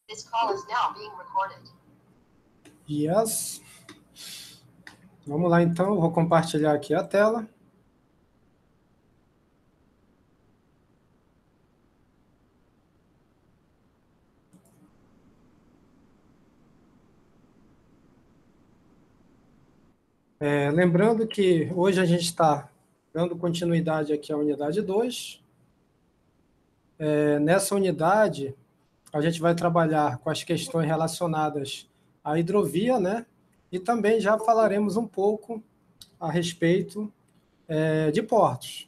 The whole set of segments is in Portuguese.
This call is now being recorded. Yes. Vamos lá, então. Vou compartilhar aqui a tela. Lembrando que hoje a gente está dando continuidade aqui à unidade 2. Nessa unidade, a gente vai trabalhar com as questões relacionadas à hidrovia, né? E também já falaremos um pouco a respeito de portos.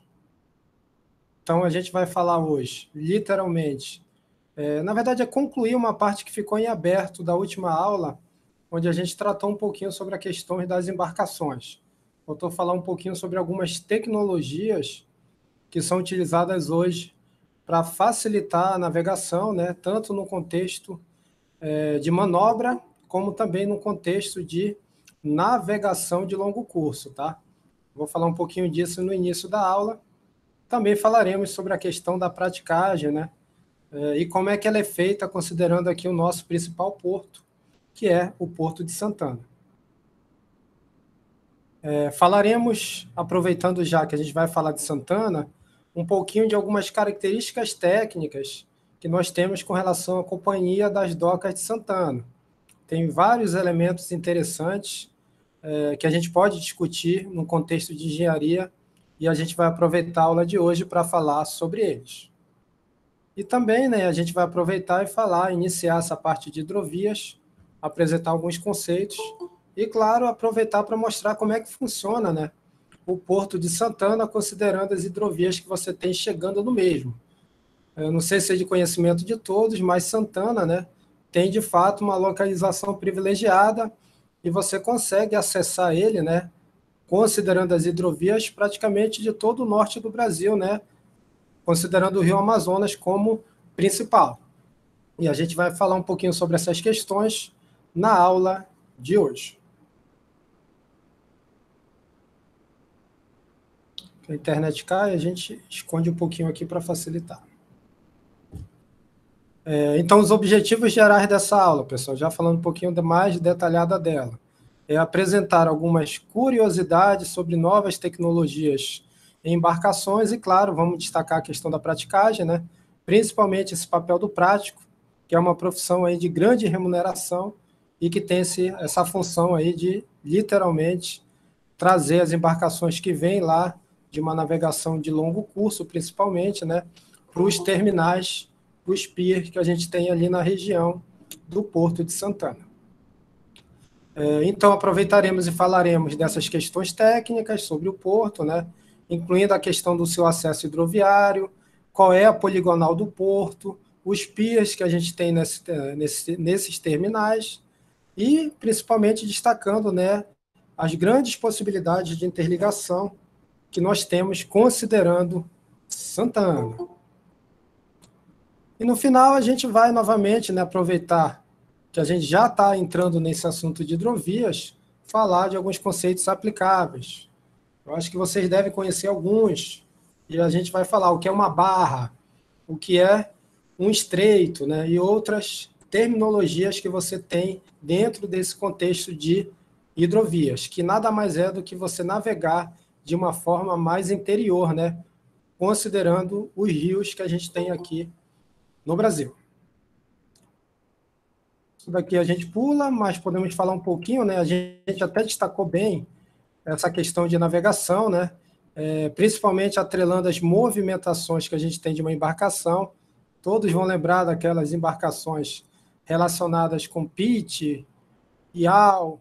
Então, a gente vai falar hoje, literalmente, na verdade, é concluir uma parte que ficou em aberto da última aula, onde a gente tratou um pouquinho sobre a questão das embarcações. Voltou a falar um pouquinho sobre algumas tecnologias que são utilizadas hoje para facilitar a navegação, né, tanto no contexto de manobra, como também no contexto de navegação de longo curso, tá? Vou falar um pouquinho disso no início da aula. Também falaremos sobre a questão da praticagem, né? E como é que ela é feita, considerando aqui o nosso principal porto, que é o Porto de Santana. Falaremos, aproveitando já que a gente vai falar de Santana, um pouquinho de algumas características técnicas que nós temos com relação à Companhia das Docas de Santana. Tem vários elementos interessantes que a gente pode discutir no contexto de engenharia e a gente vai aproveitar a aula de hoje para falar sobre eles. E também, né, a gente vai aproveitar e iniciar essa parte de hidrovias, apresentar alguns conceitos e, claro, aproveitar para mostrar como é que funciona, né, o Porto de Santana, considerando as hidrovias que você tem chegando no mesmo. Eu não sei se é de conhecimento de todos, mas Santana, né, tem, de fato, uma localização privilegiada e você consegue acessar ele, né, considerando as hidrovias praticamente de todo o norte do Brasil, né, considerando o Rio Amazonas como principal. E a gente vai falar um pouquinho sobre essas questões na aula de hoje. A internet cai, a gente esconde um pouquinho aqui para facilitar. Então, os objetivos gerais dessa aula, pessoal, já falando um pouquinho mais detalhada dela, é apresentar algumas curiosidades sobre novas tecnologias em embarcações e, claro, vamos destacar a questão da praticagem, né? Principalmente esse papel do prático, que é uma profissão aí de grande remuneração e que tem essa função aí de, literalmente, trazer as embarcações que vêm lá de uma navegação de longo curso, principalmente, né, para os terminais, os piers que a gente tem ali na região do Porto de Santana. Então, aproveitaremos e falaremos dessas questões técnicas sobre o porto, né, incluindo a questão do seu acesso hidroviário, qual é a poligonal do porto, os piers que a gente tem nesses terminais e, principalmente, destacando, né, as grandes possibilidades de interligação que nós temos considerando Santana. E no final a gente vai novamente, né, aproveitar que a gente já está entrando nesse assunto de hidrovias, falar de alguns conceitos aplicáveis. Eu acho que vocês devem conhecer alguns, e a gente vai falar o que é uma barra, o que é um estreito, né, e outras terminologias que você tem dentro desse contexto de hidrovias, que nada mais é do que você navegar de uma forma mais interior, né, considerando os rios que a gente tem aqui no Brasil. Isso daqui a gente pula, mas podemos falar um pouquinho, né? A gente até destacou bem essa questão de navegação, né? Principalmente atrelando as movimentações que a gente tem de uma embarcação. Todos vão lembrar daquelas embarcações relacionadas com pitch, yaw,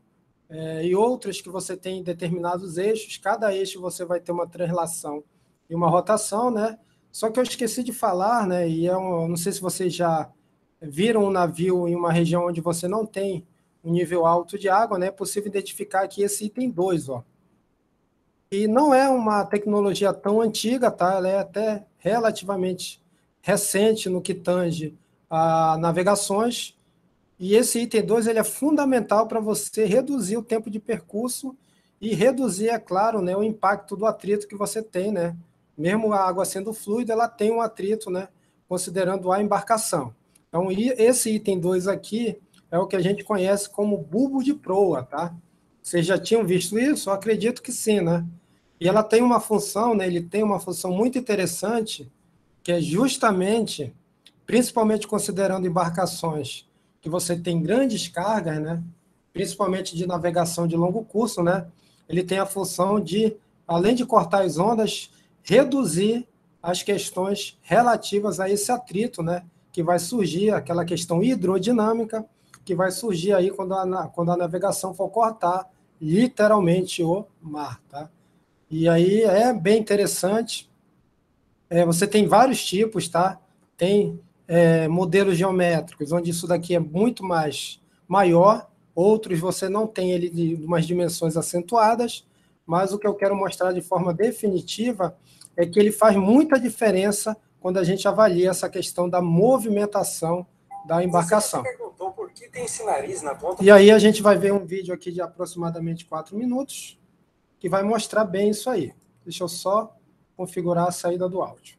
e outras que você tem em determinados eixos. Cada eixo você vai ter uma translação e uma rotação, né? Só que eu esqueci de falar, né? E não sei se vocês já viram um navio em uma região onde você não tem um nível alto de água, né? É possível identificar aqui esse item 2, ó. E não é uma tecnologia tão antiga, tá? Ela é até relativamente recente no que tange a navegações. E esse item 2 ele é fundamental para você reduzir o tempo de percurso e reduzir, é claro, né, o impacto do atrito que você tem, né? Mesmo a água sendo fluida, ela tem um atrito, né, considerando a embarcação. Então, esse item 2 aqui é o que a gente conhece como bulbo de proa, tá? Vocês já tinham visto isso? Eu acredito que sim, né? E ela tem uma função, né? Ele tem uma função muito interessante, que é justamente, principalmente considerando embarcações que você tem grandes cargas, né? Principalmente de navegação de longo curso, né? Ele tem a função de, além de cortar as ondas, reduzir as questões relativas a esse atrito, né? Que vai surgir, aquela questão hidrodinâmica, que vai surgir aí quando a navegação for cortar literalmente o mar, tá? E aí é bem interessante. Você tem vários tipos, tá? Tem modelos geométricos, onde isso daqui é muito mais maior, outros você não tem ele de umas dimensões acentuadas, mas o que eu quero mostrar de forma definitiva é que ele faz muita diferença quando a gente avalia essa questão da movimentação da embarcação. Você perguntou por que tem esse nariz na ponta. E aí a gente vai ver um vídeo aqui de aproximadamente 4 minutos, que vai mostrar bem isso aí. Deixa eu só configurar a saída do áudio.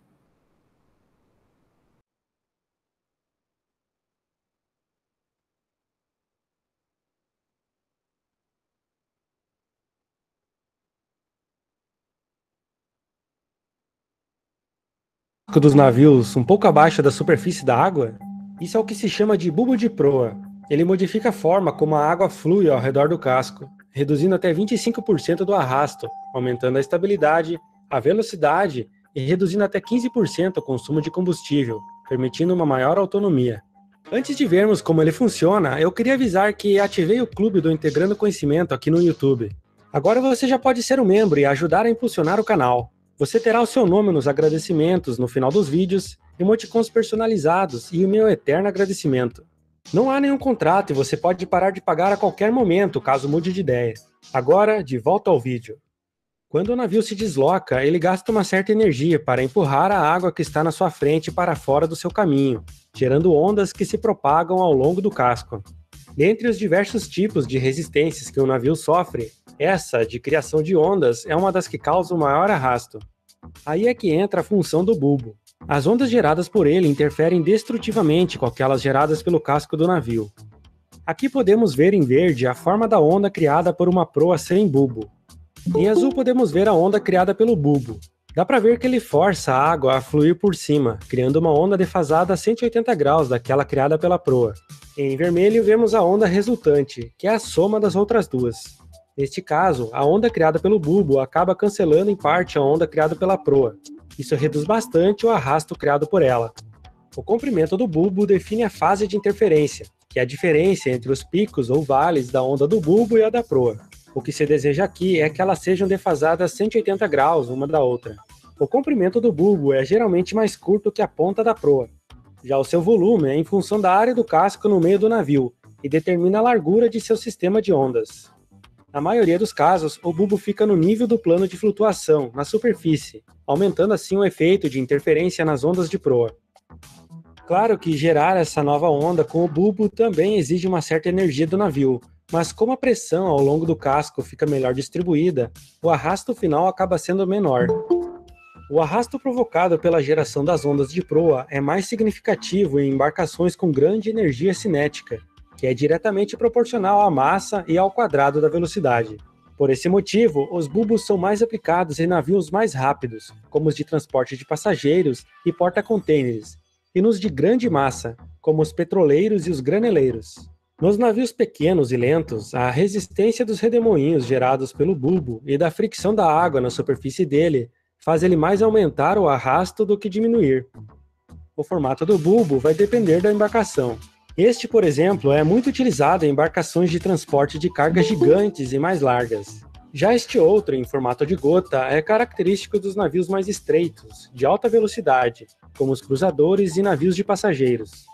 Dos navios um pouco abaixo da superfície da água, isso é o que se chama de bulbo de proa. Ele modifica a forma como a água flui ao redor do casco, reduzindo até 25% do arrasto, aumentando a estabilidade, a velocidade e reduzindo até 15% o consumo de combustível, permitindo uma maior autonomia. Antes de vermos como ele funciona, eu queria avisar que ativei o clube do Integrando Conhecimento aqui no YouTube. Agora você já pode ser um membro e ajudar a impulsionar o canal. Você terá o seu nome nos agradecimentos no final dos vídeos, emoticons personalizados e o meu eterno agradecimento. Não há nenhum contrato e você pode parar de pagar a qualquer momento caso mude de ideia. Agora, de volta ao vídeo. Quando o navio se desloca, ele gasta uma certa energia para empurrar a água que está na sua frente para fora do seu caminho, gerando ondas que se propagam ao longo do casco. Dentre os diversos tipos de resistências que o navio sofre, essa de criação de ondas é uma das que causa o maior arrasto. Aí é que entra a função do bulbo. As ondas geradas por ele interferem destrutivamente com aquelas geradas pelo casco do navio. Aqui podemos ver em verde a forma da onda criada por uma proa sem bulbo. Em azul podemos ver a onda criada pelo bulbo. Dá para ver que ele força a água a fluir por cima, criando uma onda defasada a 180 graus daquela criada pela proa. Em vermelho vemos a onda resultante, que é a soma das outras duas. Neste caso, a onda criada pelo bulbo acaba cancelando em parte a onda criada pela proa. Isso reduz bastante o arrasto criado por ela. O comprimento do bulbo define a fase de interferência, que é a diferença entre os picos ou vales da onda do bulbo e a da proa. O que se deseja aqui é que elas sejam defasadas 180 graus uma da outra. O comprimento do bulbo é geralmente mais curto que a ponta da proa. Já o seu volume é em função da área do casco no meio do navio e determina a largura de seu sistema de ondas. Na maioria dos casos, o bulbo fica no nível do plano de flutuação, na superfície, aumentando assim o efeito de interferência nas ondas de proa. Claro que gerar essa nova onda com o bulbo também exige uma certa energia do navio, mas como a pressão ao longo do casco fica melhor distribuída, o arrasto final acaba sendo menor. O arrasto provocado pela geração das ondas de proa é mais significativo em embarcações com grande energia cinética, que é diretamente proporcional à massa e ao quadrado da velocidade. Por esse motivo, os bulbos são mais aplicados em navios mais rápidos, como os de transporte de passageiros e porta-contêineres, e nos de grande massa, como os petroleiros e os graneleiros. Nos navios pequenos e lentos, a resistência dos redemoinhos gerados pelo bulbo e da fricção da água na superfície dele faz ele mais aumentar o arrasto do que diminuir. O formato do bulbo vai depender da embarcação. Este, por exemplo, é muito utilizado em embarcações de transporte de cargas gigantes e mais largas. Já este outro, em formato de gota, é característico dos navios mais estreitos, de alta velocidade, como os cruzadores e navios de passageiros.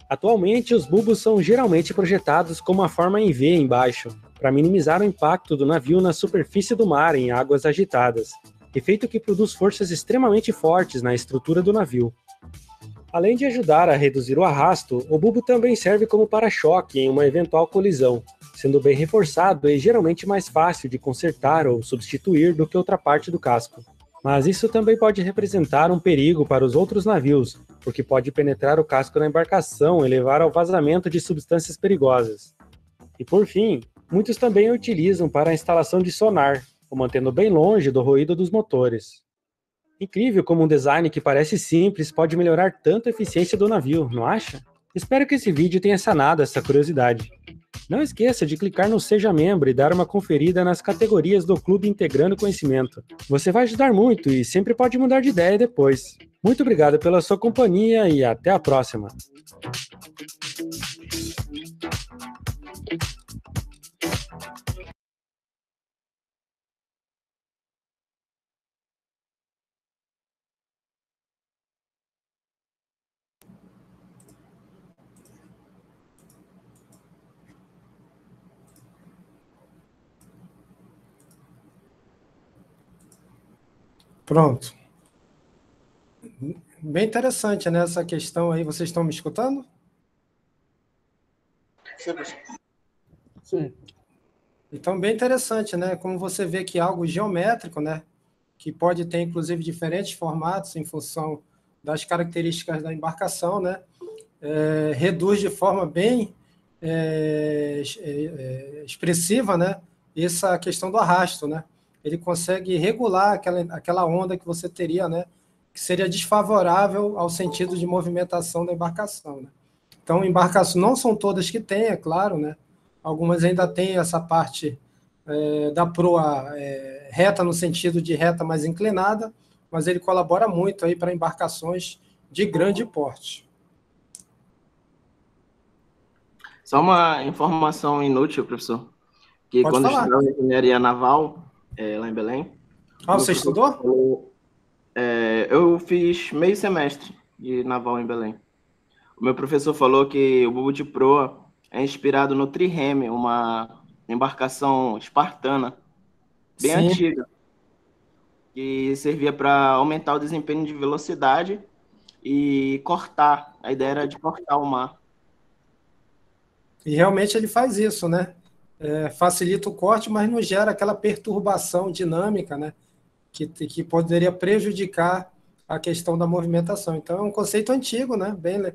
Atualmente, os bulbos são geralmente projetados com uma forma em V embaixo, para minimizar o impacto do navio na superfície do mar em águas agitadas, efeito que produz forças extremamente fortes na estrutura do navio. Além de ajudar a reduzir o arrasto, o bulbo também serve como para-choque em uma eventual colisão, sendo bem reforçado e geralmente mais fácil de consertar ou substituir do que outra parte do casco. Mas isso também pode representar um perigo para os outros navios, porque pode penetrar o casco da embarcação e levar ao vazamento de substâncias perigosas. E por fim, muitos também a utilizam para a instalação de sonar, o mantendo bem longe do ruído dos motores. Incrível como um design que parece simples pode melhorar tanto a eficiência do navio, não acha? Espero que esse vídeo tenha sanado essa curiosidade. Não esqueça de clicar no Seja Membro e dar uma conferida nas categorias do Clube Integrando Conhecimento. Você vai ajudar muito e sempre pode mudar de ideia depois. Muito obrigado pela sua companhia e até a próxima! Pronto. Bem interessante, né, essa questão aí. Vocês estão me escutando? Sim. Então, bem interessante, né? Como você vê que é algo geométrico, né? Que pode ter, inclusive, diferentes formatos em função das características da embarcação, né? Reduz de forma bem expressiva, né? Essa questão do arrasto, né? Ele consegue regular aquela onda que você teria, né? Que seria desfavorável ao sentido de movimentação da embarcação, né? Então, embarcações não são todas que têm, é claro, né? Algumas ainda têm essa parte da proa reta no sentido de reta mais inclinada, mas ele colabora muito aí para embarcações de grande porte. Só uma informação inútil, professor, que Pode quando eu falar. estudava engenharia naval, lá em Belém... Você estudou? Eu fiz meio semestre de naval em Belém. O meu professor falou que o bulbo de proa é inspirado no trireme, uma embarcação espartana, bem Sim. antiga, que servia para aumentar o desempenho de velocidade e cortar. A ideia era de cortar o mar. E realmente ele faz isso, né? Facilita o corte, mas não gera aquela perturbação dinâmica, né? Que poderia prejudicar a questão da movimentação. Então, é um conceito antigo, né? Bem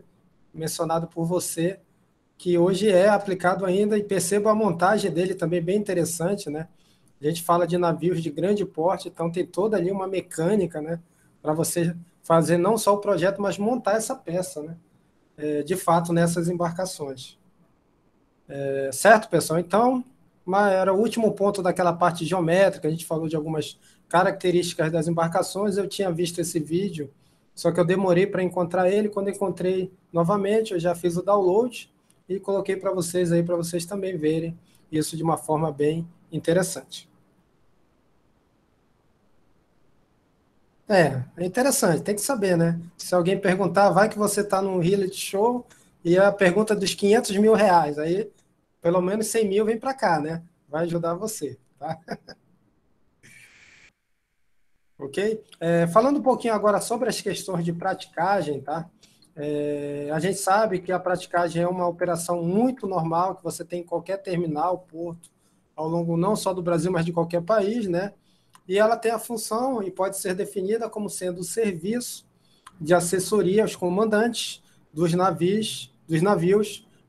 mencionado por você, que hoje é aplicado ainda, e percebo a montagem dele também bem interessante, né? A gente fala de navios de grande porte, então tem toda ali uma mecânica, né? Para você fazer não só o projeto, mas montar essa peça, né? De fato, nessas embarcações. Certo, pessoal? Então, era o último ponto daquela parte geométrica, a gente falou de algumas características das embarcações. Eu tinha visto esse vídeo, só que eu demorei para encontrar ele. Quando encontrei novamente, eu já fiz o download e coloquei para vocês aí, para vocês também verem isso de uma forma bem interessante. É interessante, tem que saber, né? Se alguém perguntar, vai que você está num reality show e a pergunta dos 500 mil reais, aí pelo menos 100 mil vem para cá, né? Vai ajudar você, tá? Ok? Falando um pouquinho agora sobre as questões de praticagem, tá? A gente sabe que a praticagem é uma operação muito normal que você tem em qualquer terminal, porto, ao longo não só do Brasil, mas de qualquer país, né? E ela tem a função e pode ser definida como sendo o serviço de assessoria aos comandantes dos navios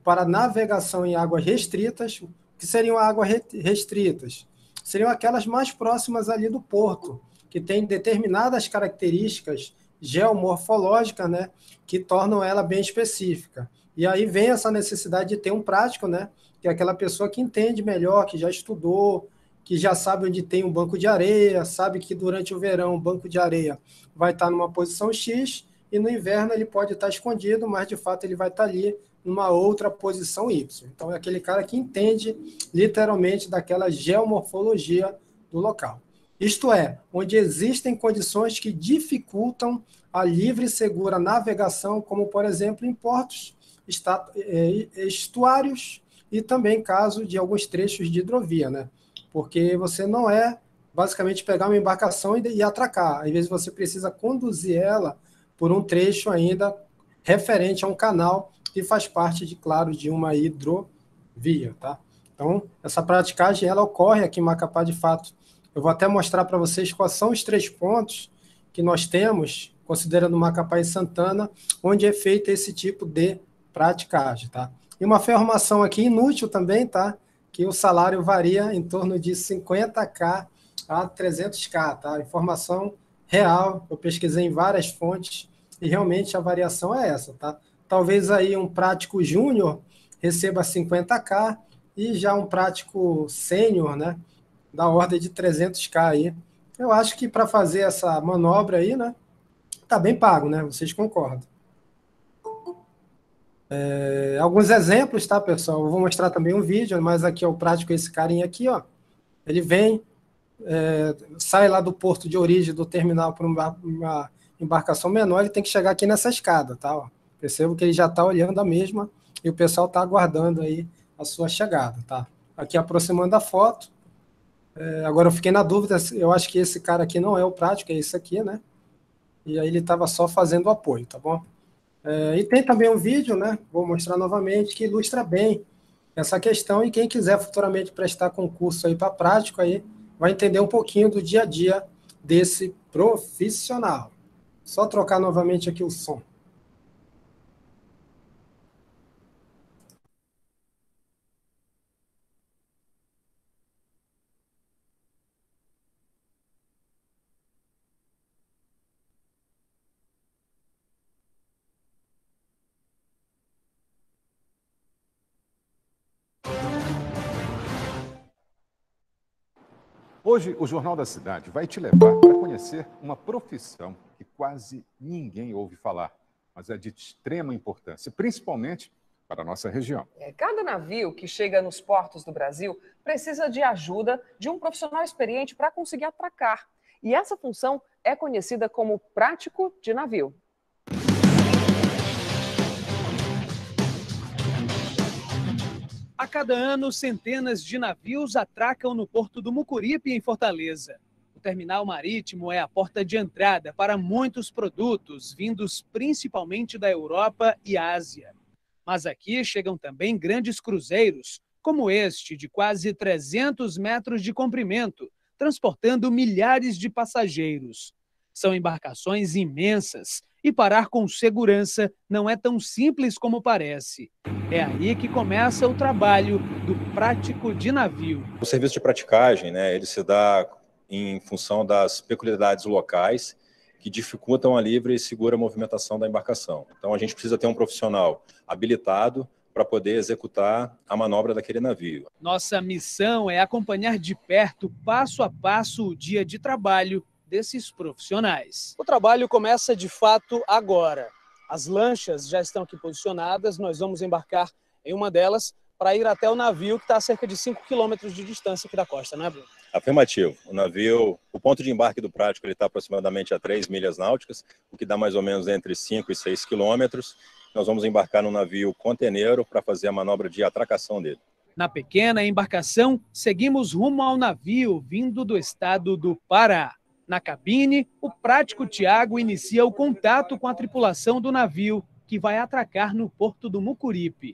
para navegação em águas restritas. O que seriam águas restritas? Seriam aquelas mais próximas ali do porto, que tem determinadas características geomorfológicas, né, que tornam ela bem específica. E aí vem essa necessidade de ter um prático, né, que é aquela pessoa que entende melhor, que já estudou, que já sabe onde tem um banco de areia, sabe que durante o verão o banco de areia vai estar numa posição X e no inverno ele pode estar escondido, mas de fato ele vai estar ali numa outra posição Y. Então é aquele cara que entende literalmente daquela geomorfologia do local. Isto é, onde existem condições que dificultam a livre e segura navegação, como, por exemplo, em portos, estuários e também caso de alguns trechos de hidrovia, né? Porque você não basicamente pegar uma embarcação e atracar. Às vezes você precisa conduzir ela por um trecho ainda referente a um canal que faz parte, claro, de uma hidrovia, tá? Então, essa praticagem ela ocorre aqui em Macapá, de fato, Eu vou até mostrar para vocês quais são os 3 pontos que nós temos, considerando o Macapá e Santana, onde é feito esse tipo de praticagem, tá? E uma informação aqui inútil também, tá? Que o salário varia em torno de 50k a 300k, tá? Informação real, eu pesquisei em várias fontes e realmente a variação é essa, tá? Talvez aí um prático júnior receba 50k e já um prático sênior, né, da ordem de 300k aí. Eu acho que para fazer essa manobra aí, né, tá bem pago, né? Vocês concordam? Alguns exemplos, tá, pessoal? Eu vou mostrar também um vídeo, mas aqui é o prático, esse carinha aqui, ó. Ele vem, sai lá do porto de origem do terminal para uma embarcação menor, ele tem que chegar aqui nessa escada, tá? Ó. Percebo que ele já está olhando a mesma e o pessoal está aguardando aí a sua chegada, tá? Aqui aproximando a foto. Agora eu fiquei na dúvida, eu acho que esse cara aqui não é o prático, é esse aqui, né? E aí ele estava só fazendo o apoio, tá bom? E tem também um vídeo, né? Vou mostrar novamente, que ilustra bem essa questão, e quem quiser futuramente prestar concurso aí para prático aí, vai entender um pouquinho do dia a dia desse profissional. Só trocar novamente aqui o som. Hoje, o Jornal da Cidade vai te levar para conhecer uma profissão que quase ninguém ouve falar, mas é de extrema importância, principalmente para a nossa região. Cada navio que chega nos portos do Brasil precisa de ajuda de um profissional experiente para conseguir atracar. E essa função é conhecida como prático de navio. A cada ano, centenas de navios atracam no porto do Mucuripe, em Fortaleza. O terminal marítimo é a porta de entrada para muitos produtos, vindos principalmente da Europa e Ásia. Mas aqui chegam também grandes cruzeiros, como este, de quase 300 metros de comprimento, transportando milhares de passageiros. São embarcações imensas e parar com segurança não é tão simples como parece. É aí que começa o trabalho do prático de navio. O serviço de praticagem, né, ele se dá em função das peculiaridades locais que dificultam a livre e segura movimentação da embarcação. Então a gente precisa ter um profissional habilitado para poder executar a manobra daquele navio. Nossa missão é acompanhar de perto, passo a passo, o dia de trabalho desses profissionais. O trabalho começa de fato agora. As lanchas já estão aqui posicionadas, nós vamos embarcar em uma delas para ir até o navio, que está a cerca de 5 quilômetros de distância aqui da costa, né, Bruno? Afirmativo. O navio, o ponto de embarque do prático, ele está aproximadamente a 3 milhas náuticas, o que dá mais ou menos entre 5 e 6 quilômetros. Nós vamos embarcar no navio conteneiro para fazer a manobra de atracação dele. Na pequena embarcação, seguimos rumo ao navio vindo do estado do Pará. Na cabine, o prático Tiago inicia o contato com a tripulação do navio, que vai atracar no porto do Mucuripe.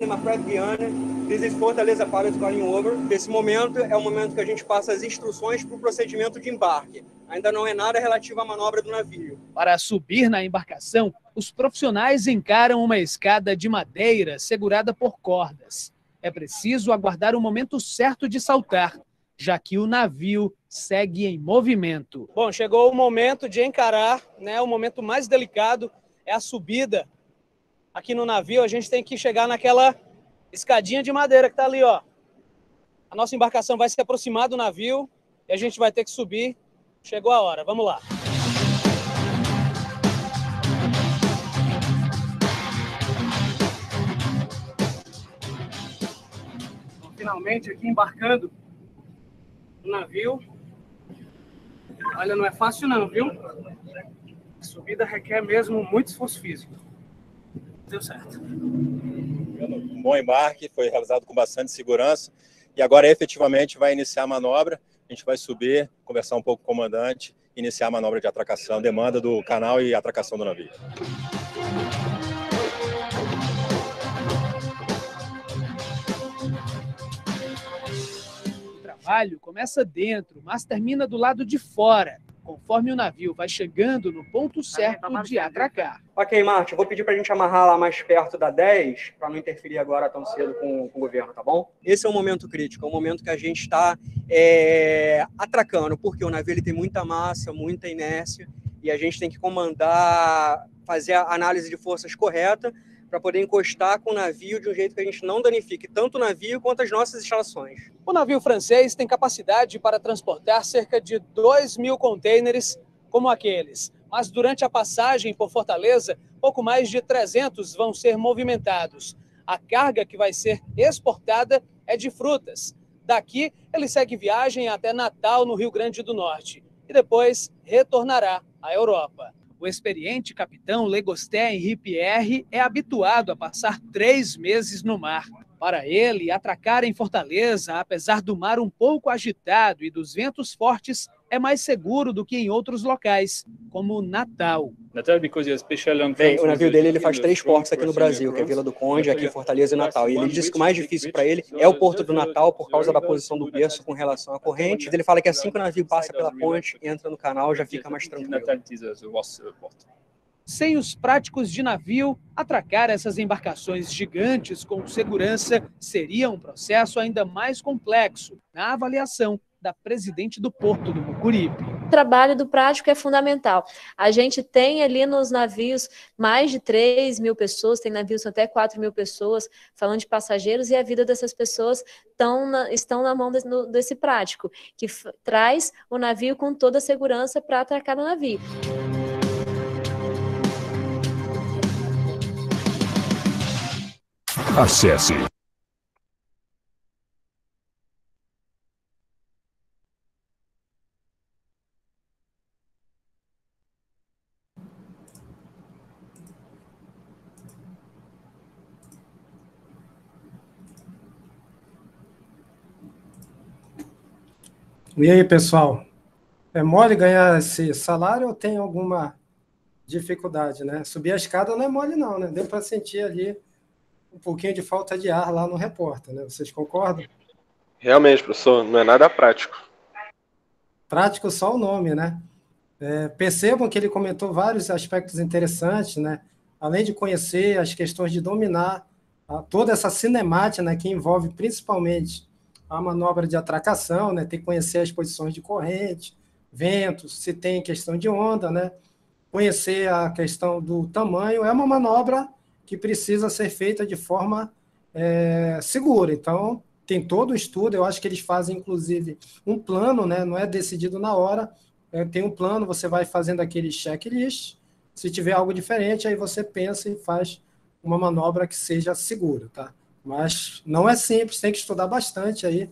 Fortaleza Pilots going over. Esse momento é o momento que a gente passa as instruções para o procedimento de embarque. Ainda não é nada relativo à manobra do navio. Para subir na embarcação, os profissionais encaram uma escada de madeira segurada por cordas. É preciso aguardar o momento certo de saltar, já que o navio segue em movimento. Bom, chegou o momento de encarar, né? O momento mais delicado é a subida. Aqui no navio a gente tem que chegar naquela escadinha de madeira que está ali, ó. A nossa embarcação vai se aproximar do navio e a gente vai ter que subir. Chegou a hora, vamos lá. Finalmente aqui embarcando no navio. Olha, não é fácil não, viu? A subida requer mesmo muito esforço físico. Deu certo. Um bom embarque, foi realizado com bastante segurança e agora efetivamente vai iniciar a manobra. A gente vai subir, conversar um pouco com o comandante, iniciar a manobra de atracação, demanda do canal e atracação do navio. O trabalho começa dentro, mas termina do lado de fora, conforme o navio vai chegando no ponto certo de atracar. Ok, Marte, eu vou pedir para a gente amarrar lá mais perto da 10, para não interferir agora tão cedo com o governo, tá bom? Esse é um momento crítico, é um momento que a gente está atracando, porque o navio ele tem muita massa, muita inércia, e a gente tem que comandar, fazer a análise de forças correta, para poder encostar com o navio de um jeito que a gente não danifique tanto o navio quanto as nossas instalações. O navio francês tem capacidade para transportar cerca de 2.000 contêineres como aqueles, mas durante a passagem por Fortaleza, pouco mais de 300 vão ser movimentados. A carga que vai ser exportada é de frutas. Daqui, ele segue viagem até Natal, no Rio Grande do Norte, e depois retornará à Europa. O experiente capitão Legosté Henri Pierre é habituado a passar 3 meses no mar. Para ele, atracar em Fortaleza, apesar do mar um pouco agitado e dos ventos fortes, é mais seguro do que em outros locais, como Natal. Bem, o navio dele ele faz 3 portos aqui no Brasil, que é Vila do Conde, aqui em Fortaleza e Natal. E ele disse que o mais difícil para ele é o Porto do Natal por causa da posição do berço com relação à corrente. Ele fala que assim que o navio passa pela ponte, entra no canal, já fica mais tranquilo. Sem os práticos de navio, atracar essas embarcações gigantes com segurança seria um processo ainda mais complexo, na avaliação da presidente do Porto do Mucuripe. O trabalho do prático é fundamental. A gente tem ali nos navios mais de 3.000 pessoas, tem navios até 4.000 pessoas, falando de passageiros, e a vida dessas pessoas estão na mão desse prático, que traz o navio com toda a segurança para atracar no navio. Acesse E aí, pessoal? É mole ganhar esse salário ou tem alguma dificuldade, né? Subir a escada não é mole não, né? Deu para sentir ali um pouquinho de falta de ar lá no repórter, né? Vocês concordam? Realmente, professor, não é nada prático. Prático só o nome, né? Percebam que ele comentou vários aspectos interessantes, né? Além de conhecer as questões de dominar toda essa cinemática, né, que envolve principalmente a manobra de atracação, né? Tem que conhecer as posições de corrente, ventos, se tem questão de onda, né? Conhecer a questão do tamanho. É uma manobra que precisa ser feita de forma segura. Então, tem todo o estudo, eu acho que eles fazem, inclusive, um plano, né? Não é decidido na hora, tem um plano, você vai fazendo aquele checklist, se tiver algo diferente, aí você pensa e faz uma manobra que seja segura, tá? Mas não é simples, tem que estudar bastante aí.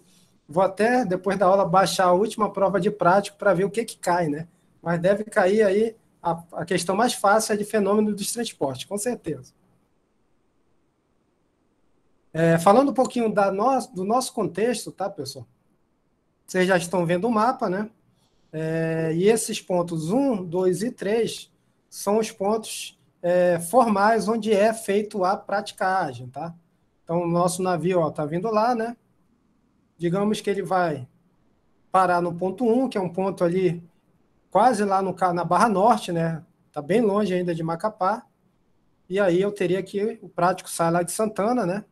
Vou até, depois da aula, baixar a última prova de prático para ver o que cai, né? Mas deve cair aí, a questão mais fácil é de fenômeno dos transportes, com certeza. Falando um pouquinho do nosso contexto, tá, pessoal? Vocês já estão vendo o mapa, né? E esses pontos 1, 2 e 3 são os pontos formais onde é feito a praticagem, tá? Então, o nosso navio está vindo lá, né? Digamos que ele vai parar no ponto 1, que é um ponto ali quase lá na Barra Norte, né? Está bem longe ainda de Macapá. E aí eu teria que, o prático sai lá de Santana, né?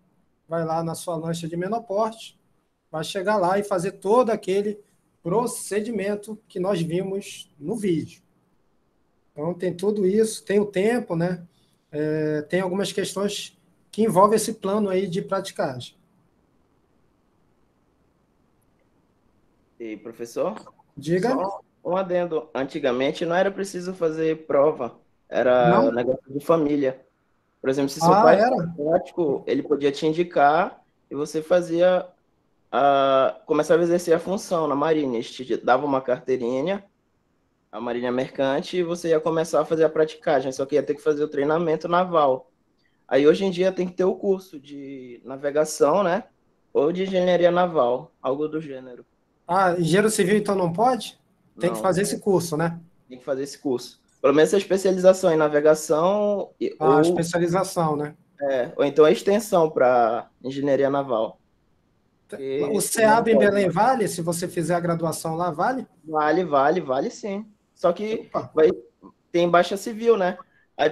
Vai lá na sua lancha de menor porte, vai chegar lá e fazer todo aquele procedimento que nós vimos no vídeo. Então, tem tudo isso, tem o tempo, né? Tem algumas questões que envolvem esse plano aí de praticagem. E, professor? Diga. Só um adendo. Antigamente não era preciso fazer prova, era negócio de família. Por exemplo, se seu pai era prático, ele podia te indicar e você fazia começava a exercer a função na Marinha. Eles te davam uma carteirinha, a Marinha Mercante, e você ia começar a fazer a praticagem, só que ia ter que fazer o treinamento naval. Aí hoje em dia tem que ter o curso de navegação, né? Ou de engenharia naval, algo do gênero. Engenheiro civil então não pode? Tem Não, que fazer esse curso, né? Tem que fazer esse curso. Pelo menos a especialização em navegação. A especialização, né? Ou então a extensão para engenharia naval. O SEAB em Belém vale? Se você fizer a graduação lá, vale? Vale sim. Só que tem baixa civil, né?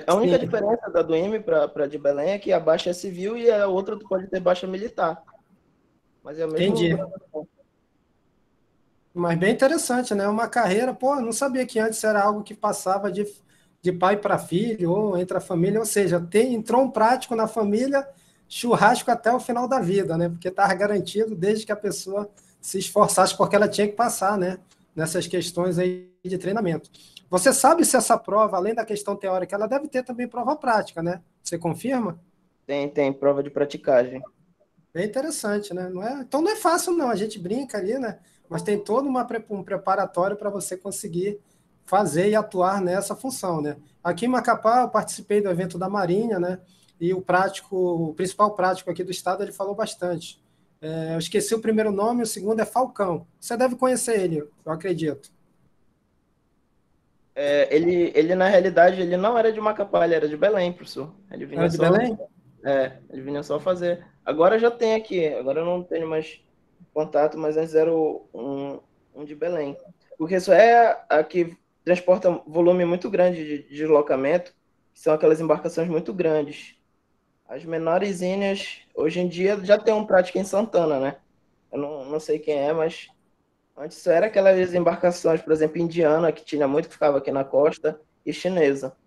A única diferença da do IME para de Belém é que a baixa é civil e a outra pode ter baixa militar. Mas é o mesmo. Entendi. Mas bem interessante, né? Uma carreira, pô, não sabia que antes era algo que passava de pai para filho, ou entre a família, ou seja, entrou um prático na família, churrasco até o final da vida, né? Porque estava garantido desde que a pessoa se esforçasse, porque ela tinha que passar, né? Nessas questões aí de treinamento. Você sabe se essa prova, além da questão teórica, ela deve ter também prova prática, né? Você confirma? Tem prova de praticagem. Bem interessante, né? Então não é fácil, não. A gente brinca ali, né? Mas tem todo um preparatório para você conseguir fazer e atuar nessa função, né? Aqui em Macapá, eu participei do evento da Marinha, né? E o principal prático aqui do estado, ele falou bastante. Eu esqueci o primeiro nome, o segundo é Falcão. Você deve conhecer ele, eu acredito. Ele, na realidade, ele não era de Macapá, ele era de Belém, professor. Ele vinha Era de Belém? Ele vinha só fazer. Agora já tem aqui, agora eu não tenho mais contato, mas antes era um de Belém. Porque isso é a que transporta volume muito grande de deslocamento, que são aquelas embarcações muito grandes. As menorzinhas, hoje em dia, já tem um prático em Santana, né? Eu não sei quem é, mas antes só era aquelas embarcações, por exemplo, indiana, que tinha muito, que ficava aqui na costa, e chinesa.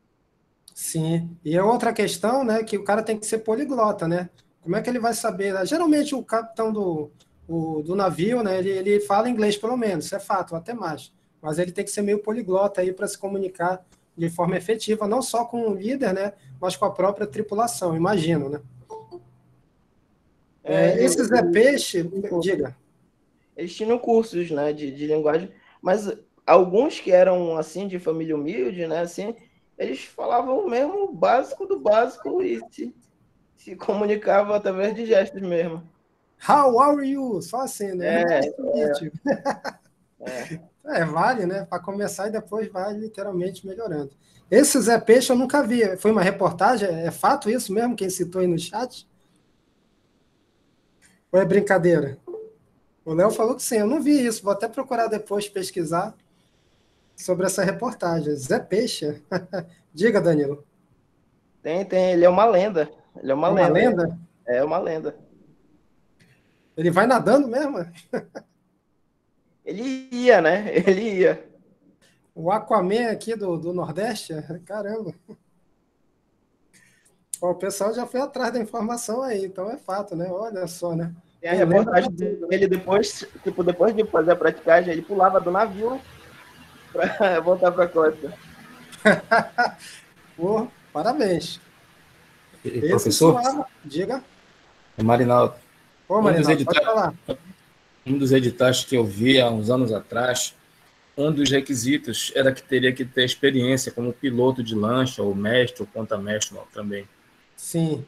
Sim, e é outra questão, né, que o cara tem que ser poliglota, né? Como é que ele vai saber? Né? Geralmente o capitão do navio, né, ele fala inglês pelo menos, isso é fato, ou até mais. Mas ele tem que ser meio poliglota aí para se comunicar de forma efetiva, não só com o líder, né, mas com a própria tripulação, imagino, né? Esse Zé Peixe, diga. Eles tinham cursos, né, de linguagem, mas alguns que eram, assim, de família humilde, né, assim, eles falavam mesmo o básico do básico e se comunicavam através de gestos mesmo. How are you? Só assim, né? Vale, né? Para começar e depois vai literalmente melhorando. Esse Zé Peixe eu nunca vi. Foi uma reportagem? É fato isso mesmo? Quem citou aí no chat? Ou é brincadeira? O Léo falou que sim, eu não vi isso. Vou até procurar depois pesquisar sobre essa reportagem. Zé Peixe? Diga, Danilo. Tem. Ele é uma lenda. Ele é uma lenda. É uma lenda. Ele vai nadando mesmo? Ele ia, né? Ele ia. O Aquaman aqui do Nordeste? Caramba. O pessoal já foi atrás da informação aí, então é fato, né? Olha só, né? Tem a reportagem dele depois de fazer a praticagem, ele pulava do navio para voltar para a costa. Pô, parabéns. Professor? Diga. É Marinaldo. Ô, Marinaldo, pode falar. Um dos editais que eu vi há uns anos atrás, um dos requisitos era que teria que ter experiência como piloto de lancha, ou mestre, ou ponta-mestre também. Sim.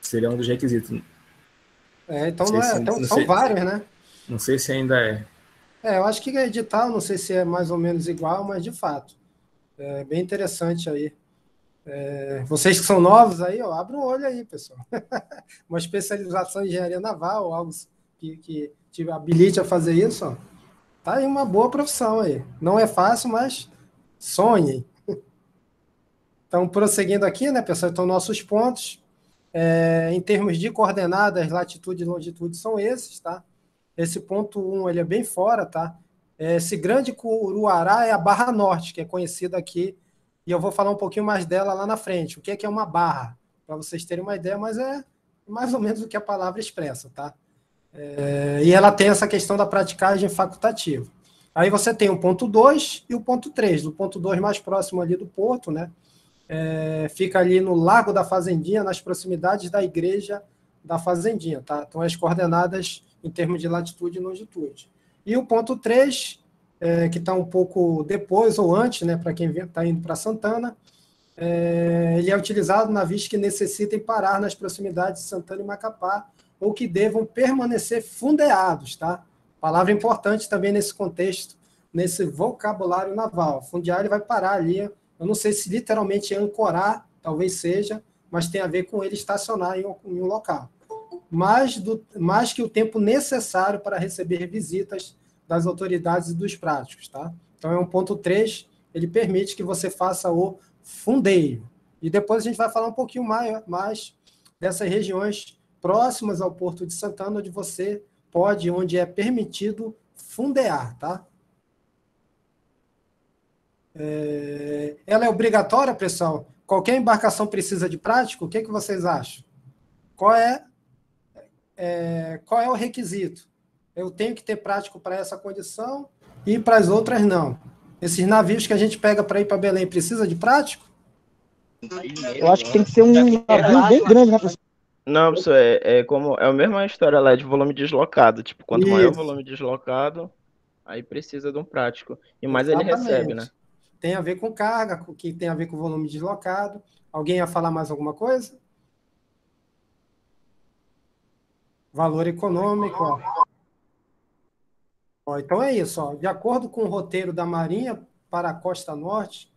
Seria um dos requisitos. Então são vários, né? Não sei se ainda é. Eu acho que edital, não sei se é mais ou menos igual, mas de fato. É bem interessante aí. Vocês que são novos aí, abre um olho aí, pessoal. Uma especialização em engenharia naval, algo que te habilite a fazer isso, ó. Tá aí uma boa profissão aí. Não é fácil, mas sonhem. Então, prosseguindo aqui, né, pessoal? Então, nossos pontos, em termos de coordenadas, latitude e longitude, são esses, tá? Esse ponto 1, ele é bem fora, tá? Esse grande Curuará é a Barra Norte, que é conhecida aqui, e eu vou falar um pouquinho mais dela lá na frente. O que é uma barra? Para vocês terem uma ideia, mas é mais ou menos o que a palavra expressa, tá? E ela tem essa questão da praticagem facultativa. Aí você tem o ponto 2 e o ponto 3. O ponto 2 mais próximo ali do porto, né? Fica ali no Largo da Fazendinha, nas proximidades da igreja da Fazendinha, tá? Então, as coordenadas em termos de latitude e longitude. E o ponto 3, que está um pouco depois ou antes, né, para quem está indo para Santana, ele é utilizado navios que necessitem parar nas proximidades de Santana e Macapá, ou que devam permanecer fundeados, tá? Palavra importante também nesse contexto, nesse vocabulário naval. Fundear, ele vai parar ali, eu não sei se literalmente ancorar, talvez seja, mas tem a ver com ele estacionar em um local. mais que o tempo necessário para receber visitas das autoridades e dos práticos, tá? Então, é um ponto 3, ele permite que você faça o fundeio. E depois a gente vai falar um pouquinho mais dessas regiões próximas ao Porto de Santana, onde você pode, onde é permitido fundear, tá? Ela é obrigatória, pessoal? Qualquer embarcação precisa de prático? O que vocês acham? Qual é o requisito? Eu tenho que ter prático para essa condição e para as outras não. Esses navios que a gente pega para ir para Belém precisa de prático? Eu acho que tem que ser um navio bem grande, né, professor? Não, professor, é a mesma história lá de volume deslocado. Tipo, quanto maior o Isso. volume deslocado, aí precisa de um prático. E mais ele recebe, né? Tem a ver com carga, que tem a ver com volume deslocado. Alguém ia falar mais alguma coisa? Valor econômico, ó. Então é isso, ó. De acordo com o roteiro da Marinha para a Costa Norte,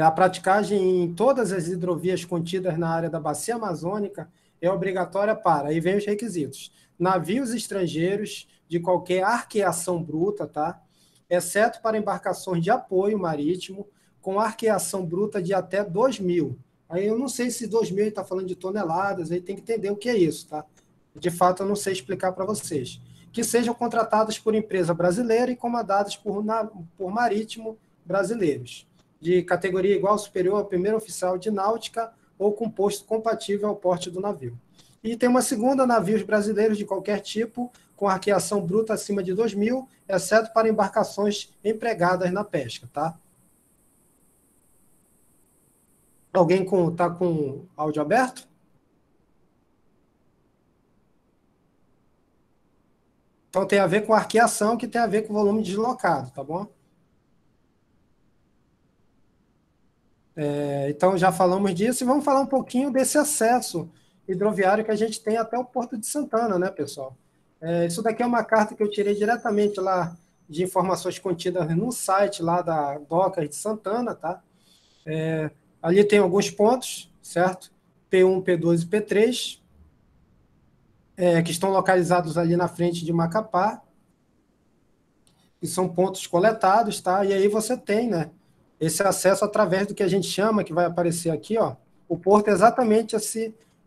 a praticagem em todas as hidrovias contidas na área da Bacia Amazônica é obrigatória para, aí vem os requisitos, navios estrangeiros de qualquer arqueação bruta, tá? Exceto para embarcações de apoio marítimo, com arqueação bruta de até 2.000. Aí eu não sei se 2.000 está falando de toneladas, aí tem que entender o que é isso, tá? De fato, eu não sei explicar para vocês. Que sejam contratados por empresa brasileira e comandados por marítimo brasileiros, de categoria igual ou superior ao primeiro oficial de náutica ou com posto compatível ao porte do navio. E tem uma segunda, navios brasileiros de qualquer tipo, com arqueação bruta acima de 2.000, exceto para embarcações empregadas na pesca, tá? Alguém está com áudio aberto? Então tem a ver com arqueação, que tem a ver com volume deslocado, tá bom? Então já falamos disso e vamos falar um pouquinho desse acesso hidroviário que a gente tem até o Porto de Santana, né, pessoal? Isso daqui é uma carta que eu tirei diretamente lá de informações contidas no site lá da Docas de Santana, tá? Ali tem alguns pontos, certo? P1, P2 e P3, que estão localizados ali na frente de Macapá, e são pontos coletados, tá? E aí você tem, né, esse acesso através do que a gente chama, que vai aparecer aqui, ó, o porto é exatamente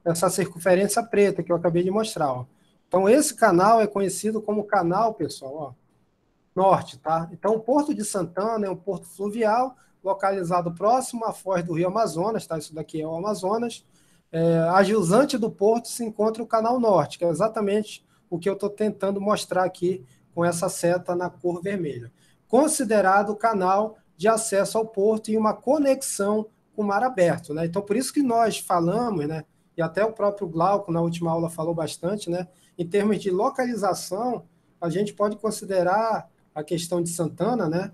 essa circunferência preta que eu acabei de mostrar, ó. Então, esse canal é conhecido como canal, pessoal, ó, norte, tá? Então, o Porto de Santana é um porto fluvial, localizado próximo à foz do Rio Amazonas, tá? Isso daqui é o Amazonas. A jusante do porto se encontra o canal norte, que é exatamente o que eu estou tentando mostrar aqui com essa seta na cor vermelha. Considerado o canal de acesso ao porto e uma conexão com o mar aberto, né? Então, por isso que nós falamos, né? E até o próprio Glauco, na última aula, falou bastante, né? Em termos de localização, a gente pode considerar a questão de Santana, né?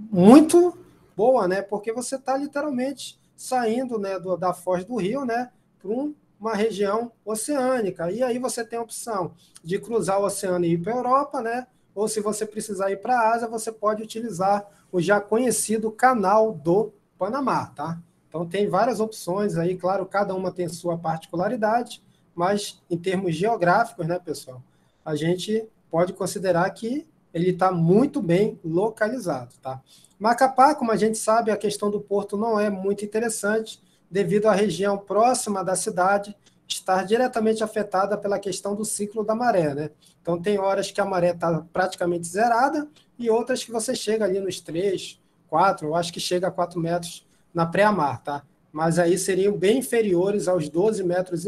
Muito boa, né? Porque você está literalmente saindo, né, da foz do rio, né, para uma região oceânica. E aí você tem a opção de cruzar o oceano e ir para a Europa, né? Ou se você precisar ir para a Ásia, você pode utilizar o já conhecido Canal do Panamá, tá? Então tem várias opções aí, claro, cada uma tem sua particularidade, mas em termos geográficos, né, pessoal, a gente pode considerar que ele está muito bem localizado, tá? Macapá, como a gente sabe, a questão do porto não é muito interessante, devido à região próxima da cidade estar diretamente afetada pela questão do ciclo da maré, né? Então, tem horas que a maré está praticamente zerada e outras que você chega ali nos 3, 4, eu acho que chega a 4 metros na pré-mar, tá? Mas aí seriam bem inferiores aos 12,5 metros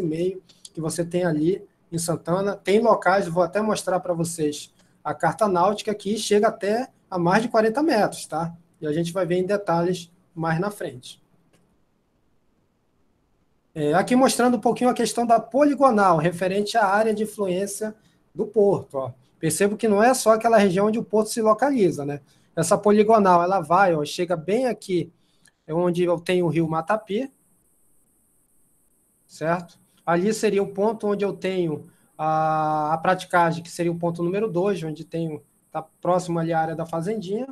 que você tem ali em Santana. Tem locais, vou até mostrar para vocês a carta náutica, que chega até a mais de 40 metros, tá? E a gente vai ver em detalhes mais na frente. Aqui mostrando um pouquinho a questão da poligonal, referente à área de influência do porto, ó. Percebo que não é só aquela região onde o porto se localiza, né? Essa poligonal, ela vai, ó, chega bem aqui, onde eu tenho o rio Matapi, certo? Ali seria o ponto onde eu tenho a praticagem, que seria o ponto número 2, onde está próximo ali à área da fazendinha,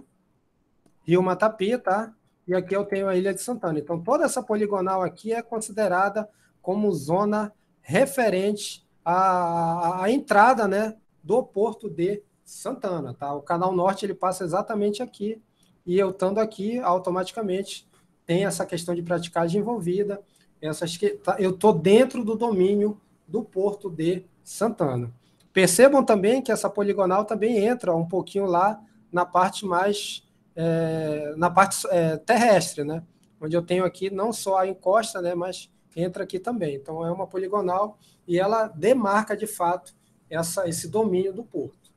Rio Matapi, tá? E aqui eu tenho a Ilha de Santana. Então, toda essa poligonal aqui é considerada como zona referente à entrada, né, do Porto de Santana, tá? O canal norte ele passa exatamente aqui, e eu estando aqui, automaticamente tem essa questão de praticagem envolvida, eu estou dentro do domínio do Porto de Santana. Percebam também que essa poligonal também entra um pouquinho lá na parte mais terrestre, né? Onde eu tenho aqui não só a encosta, né, mas entra aqui também. Então é uma poligonal e ela demarca de fato esse domínio do porto.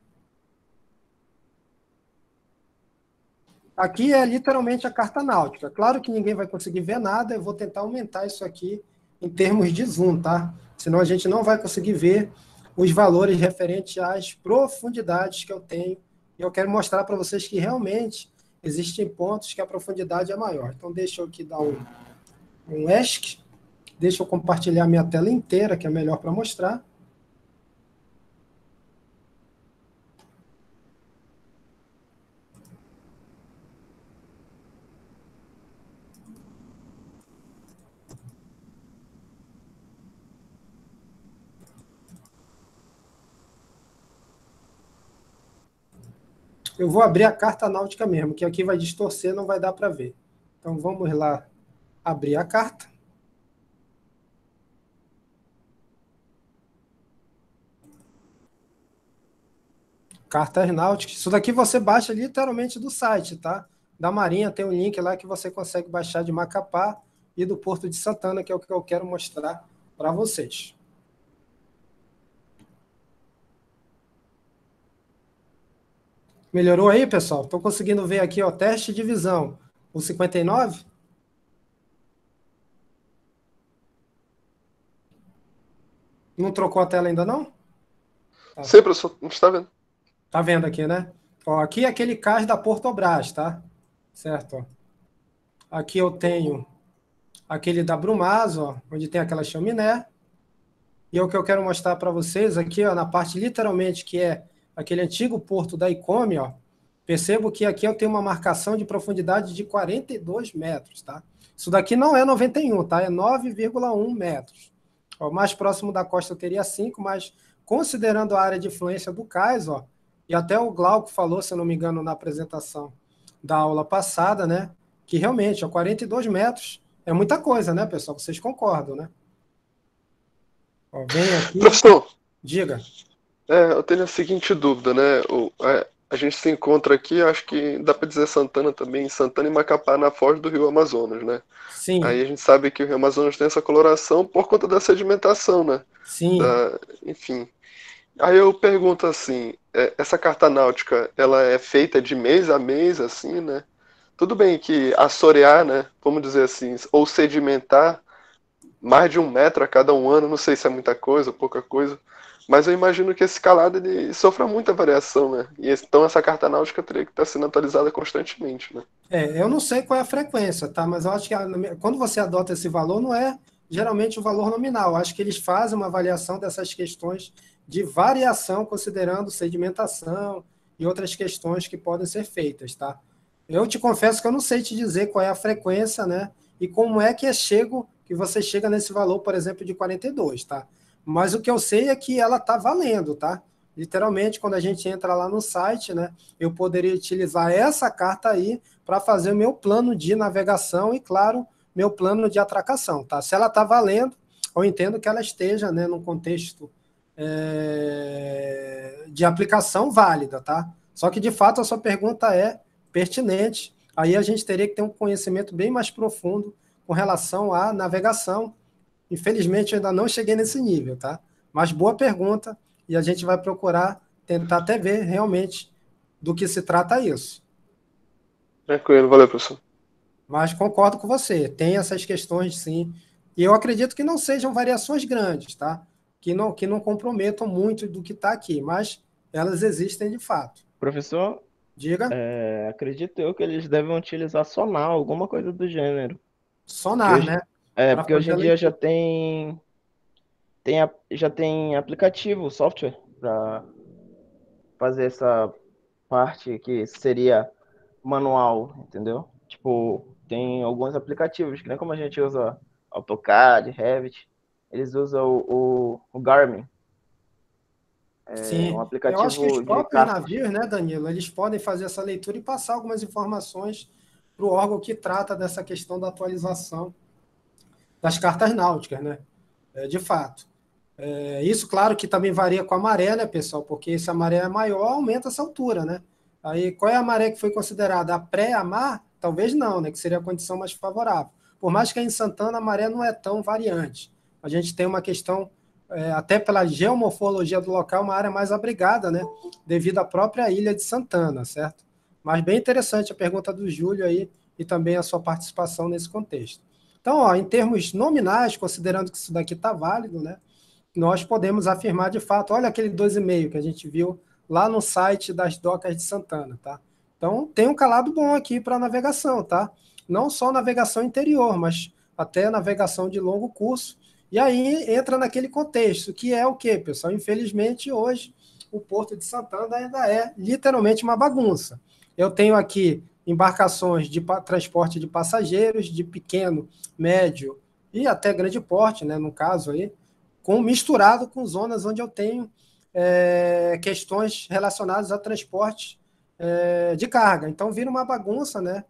Aqui é literalmente a carta náutica. Claro que ninguém vai conseguir ver nada, eu vou tentar aumentar isso aqui em termos de zoom, tá? Senão a gente não vai conseguir ver os valores referentes às profundidades que eu tenho. E eu quero mostrar para vocês que realmente existem pontos que a profundidade é maior. Então deixa eu aqui dar um ESC. Deixa eu compartilhar minha tela inteira, que é melhor para mostrar. Eu vou abrir a carta náutica mesmo, que aqui vai distorcer, não vai dar para ver. Então vamos lá abrir a carta. Cartas náuticas. Isso daqui você baixa literalmente do site, tá? Da Marinha tem um link lá que você consegue baixar de Macapá e do Porto de Santana, que é o que eu quero mostrar para vocês. Melhorou aí, pessoal? Estou conseguindo ver aqui, ó, teste de visão. O 59? Não trocou a tela ainda, não? Tá. Sim, professor, não está vendo. Tá vendo aqui, né? Ó, aqui é aquele cais da Portobras, tá? Certo, ó. Aqui eu tenho aquele da Brumazo, ó, onde tem aquela chaminé. E é o que eu quero mostrar para vocês aqui, ó, na parte literalmente que é aquele antigo porto da Icômia, ó. Percebo que aqui eu tenho uma marcação de profundidade de 42 metros, tá? Isso daqui não é 91, tá? É 9,1 metros. Ó, o mais próximo da costa eu teria 5, mas considerando a área de influência do cais, ó, e até o Glauco falou, se eu não me engano, na apresentação da aula passada, né? Que realmente, ó, 42 metros é muita coisa, né, pessoal? Vocês concordam, né? Ó, vem aqui. Professor, diga. Eu tenho a seguinte dúvida, né? A gente se encontra aqui, acho que dá para dizer Santana também, Santana e Macapá na foz do Rio Amazonas, né? Sim. Aí a gente sabe que o Rio Amazonas tem essa coloração por conta da sedimentação, né? Sim. Enfim. Aí eu pergunto assim, essa carta náutica, ela é feita de mês a mês, assim, né? Tudo bem que assorear, né? Vamos dizer assim, ou sedimentar mais de 1 metro a cada 1 ano, não sei se é muita coisa, pouca coisa, mas eu imagino que esse calado ele sofra muita variação, né? E então essa carta náutica teria que estar sendo atualizada constantemente, né? Eu não sei qual é a frequência, tá? Mas eu acho que quando você adota esse valor, não é geralmente o valor nominal. Eu acho que eles fazem uma avaliação dessas questões de variação, considerando sedimentação e outras questões que podem ser feitas, tá? Eu te confesso que eu não sei te dizer qual é a frequência, né? E como é que você chega nesse valor, por exemplo, de 42, tá? Mas o que eu sei é que ela tá valendo, tá? Literalmente, quando a gente entra lá no site, né? Eu poderia utilizar essa carta aí para fazer o meu plano de navegação e, claro, meu plano de atracação, tá? Se ela tá valendo, eu entendo que ela esteja, né, num contexto de aplicação válida, tá? Só que, de fato, a sua pergunta é pertinente. Aí a gente teria que ter um conhecimento bem mais profundo com relação à navegação. Infelizmente, eu ainda não cheguei nesse nível, tá? Mas boa pergunta, e a gente vai procurar tentar até ver realmente do que se trata isso. Tranquilo, valeu, professor. Mas concordo com você, tem essas questões, sim. E eu acredito que não sejam variações grandes, tá? Que não comprometam muito do que está aqui, mas elas existem de fato. Professor, diga. Acredito eu que eles devem utilizar sonar, alguma coisa do gênero. Sonar, hoje, né? Porque hoje em dia já tem aplicativo, software, para fazer essa parte que seria manual, entendeu? Tipo, tem alguns aplicativos, que nem como a gente usa AutoCAD, Revit, eles usam o Garmin. Sim, Um eu aplicativo acho que os de próprios cartas. navios, né, Danilo, eles podem fazer essa leitura e passar algumas informações para o órgão que trata dessa questão da atualização das cartas náuticas, né? De fato. Isso, claro, que também varia com a maré, né, pessoal? Porque se a maré é maior, aumenta essa altura, né? Aí, qual é a maré que foi considerada? A pré-mar? Talvez não, né? Que seria a condição mais favorável. Por mais que em Santana a maré não é tão variante. A gente tem uma questão, até pela geomorfologia do local, uma área mais abrigada, né? Devido à própria ilha de Santana, certo? Mas bem interessante a pergunta do Júlio aí e também a sua participação nesse contexto. Então, ó, em termos nominais, considerando que isso daqui está válido, né? Nós podemos afirmar de fato, olha aquele 2,5 que a gente viu lá no site das docas de Santana, tá? Então, tem um calado bom aqui para navegação, tá? Não só navegação interior, mas até navegação de longo curso. E aí entra naquele contexto, que é o quê, pessoal? Infelizmente, hoje, o Porto de Santana ainda é literalmente uma bagunça. Eu tenho aqui embarcações de transporte de passageiros, de pequeno, médio e até grande porte, né, no caso aí, misturado com zonas onde eu tenho questões relacionadas a transporte de carga. Então, vira uma bagunça, né?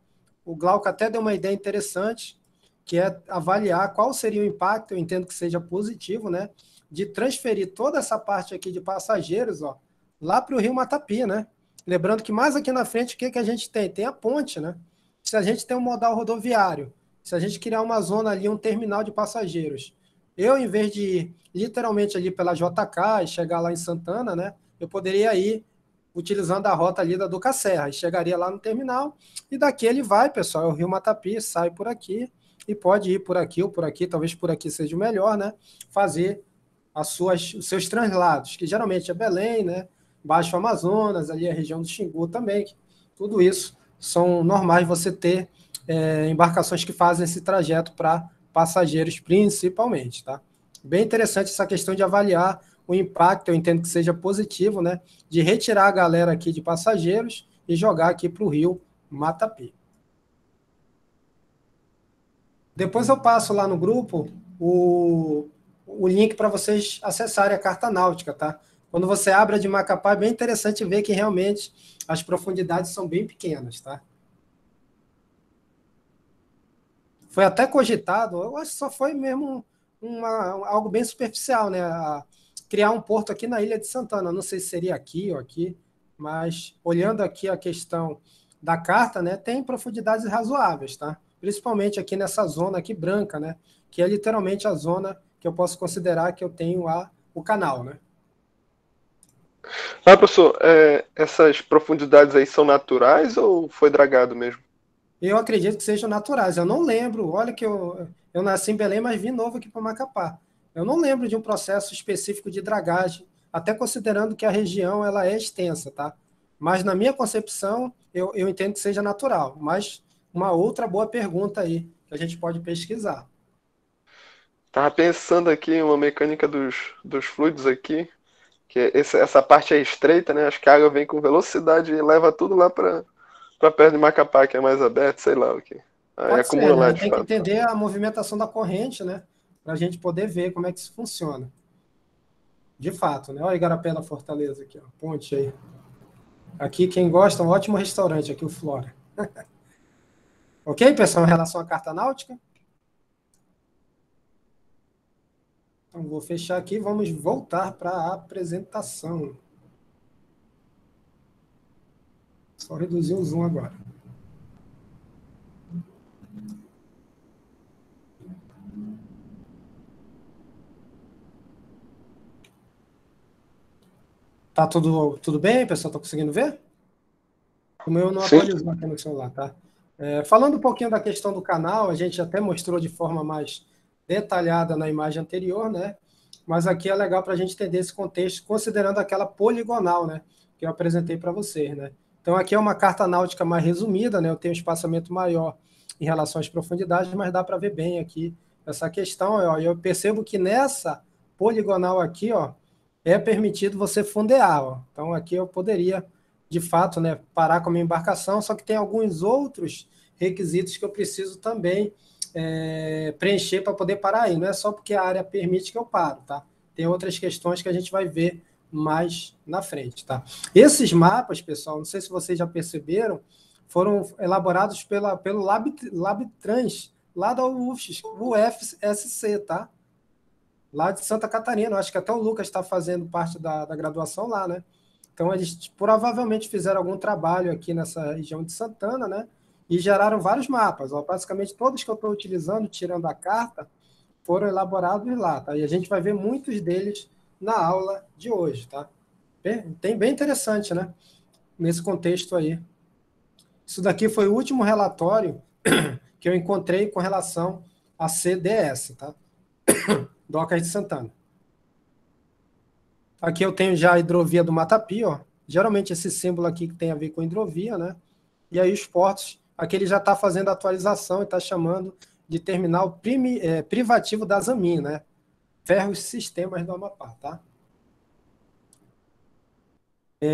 O Glauco até deu uma ideia interessante, que é avaliar qual seria o impacto, eu entendo que seja positivo, né? De transferir toda essa parte aqui de passageiros, ó, lá para o Rio Matapi, né? Lembrando que mais aqui na frente, o que a gente tem? Tem a ponte, né? Se a gente tem um modal rodoviário, se a gente criar uma zona ali, um terminal de passageiros, eu, em vez de ir literalmente ali pela JK e chegar lá em Santana, né? Eu poderia ir utilizando a rota ali da Duca Serra, e chegaria lá no terminal, e daqui ele vai, pessoal, é o Rio Matapi, sai por aqui, e pode ir por aqui ou por aqui, talvez por aqui seja o melhor, né? Fazer os seus translados, que geralmente é Belém, né? Baixo Amazonas, ali a região do Xingu também. Tudo isso são normais você ter embarcações que fazem esse trajeto para passageiros principalmente, tá? Bem interessante essa questão de avaliar o impacto, eu entendo que seja positivo, né? De retirar a galera aqui de passageiros e jogar aqui para o Rio Matapi. Depois eu passo lá no grupo o link para vocês acessarem a carta náutica, tá? Quando você abre a de Macapá, é bem interessante ver que realmente as profundidades são bem pequenas, tá? Foi até cogitado, eu acho que só foi mesmo algo bem superficial, né? Criar um porto aqui na Ilha de Santana. Não sei se seria aqui ou aqui, mas olhando aqui a questão da carta, né? Tem profundidades razoáveis, tá? Principalmente aqui nessa zona aqui branca, né? Que é literalmente a zona que eu posso considerar que eu tenho o canal, né? Professor, essas profundidades aí são naturais ou foi dragado mesmo? Eu acredito que sejam naturais. Eu não lembro, olha que eu nasci em Belém, mas vim novo aqui para Macapá. Eu não lembro de um processo específico de dragagem, até considerando que a região ela é extensa, tá? Mas na minha concepção, eu entendo que seja natural. Mas uma outra boa pergunta aí, que a gente pode pesquisar. Tava pensando aqui em uma mecânica dos fluidos aqui, que essa parte é estreita, né? Acho que a água vem com velocidade e leva tudo lá para perto de Macapá, que é mais aberto, sei lá o que. Aí Pode acumula ser, né? lá A de gente tem que fato. entender a movimentação da corrente, né? Para a gente poder ver como é que isso funciona. De fato, né? Olha o Igarapé da Fortaleza aqui, ó. Ponte aí. Aqui, quem gosta, um ótimo restaurante aqui, o Flora. Ok, pessoal, em relação à carta náutica? Então, vou fechar aqui e vamos voltar para a apresentação. Só reduzir o zoom agora. Tá tudo bem, pessoal? Tá conseguindo ver? O meu não atualizou aqui no celular, tá? Falando um pouquinho da questão do canal, a gente até mostrou de forma mais detalhada na imagem anterior, né? Mas aqui é legal para a gente entender esse contexto, considerando aquela poligonal, né? Que eu apresentei para vocês, né? Então, aqui é uma carta náutica mais resumida, né? Eu tenho um espaçamento maior em relação às profundidades, mas dá para ver bem aqui essa questão. Ó, eu percebo que nessa poligonal aqui, ó, é permitido você fundear. Ó. Então, aqui eu poderia, de fato, né, parar com a minha embarcação, só que tem alguns outros requisitos que eu preciso também preencher para poder parar aí. Não é só porque a área permite que eu paro, tá? Tem outras questões que a gente vai ver mais na frente, tá? Esses mapas, pessoal, não sei se vocês já perceberam, foram elaborados pelo LabTrans, lá da UFSC, tá? Lá de Santa Catarina. Eu acho que até o Lucas está fazendo parte da graduação lá, né? Então, eles provavelmente fizeram algum trabalho aqui nessa região de Santana, né? E geraram vários mapas. Ó, basicamente, todos que eu estou utilizando, tirando a carta, foram elaborados lá, tá? E a gente vai ver muitos deles na aula de hoje, tá? Bem interessante, né? Nesse contexto aí. Isso daqui foi o último relatório que eu encontrei com relação a CDS, tá? Docas de Santana. Aqui eu tenho já a hidrovia do Matapi, ó. Geralmente esse símbolo aqui que tem a ver com hidrovia, né? E aí os portos, aqui ele já está fazendo a atualização e está chamando de terminal privativo da Zamin, né? Ferros Sistemas do Amapá, tá?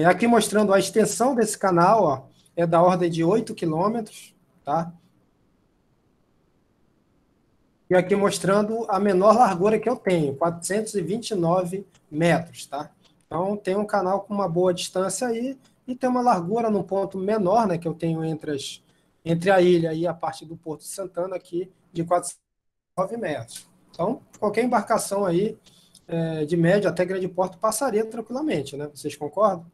Aqui mostrando a extensão desse canal, ó, é da ordem de 8 quilômetros, tá? E aqui mostrando a menor largura que eu tenho, 429 metros, tá? Então, tem um canal com uma boa distância aí e tem uma largura num ponto menor, né, que eu tenho entre a ilha e a parte do Porto de Santana aqui, de 409 metros. Então, qualquer embarcação aí, de médio até grande porte, passaria tranquilamente, né? Vocês concordam?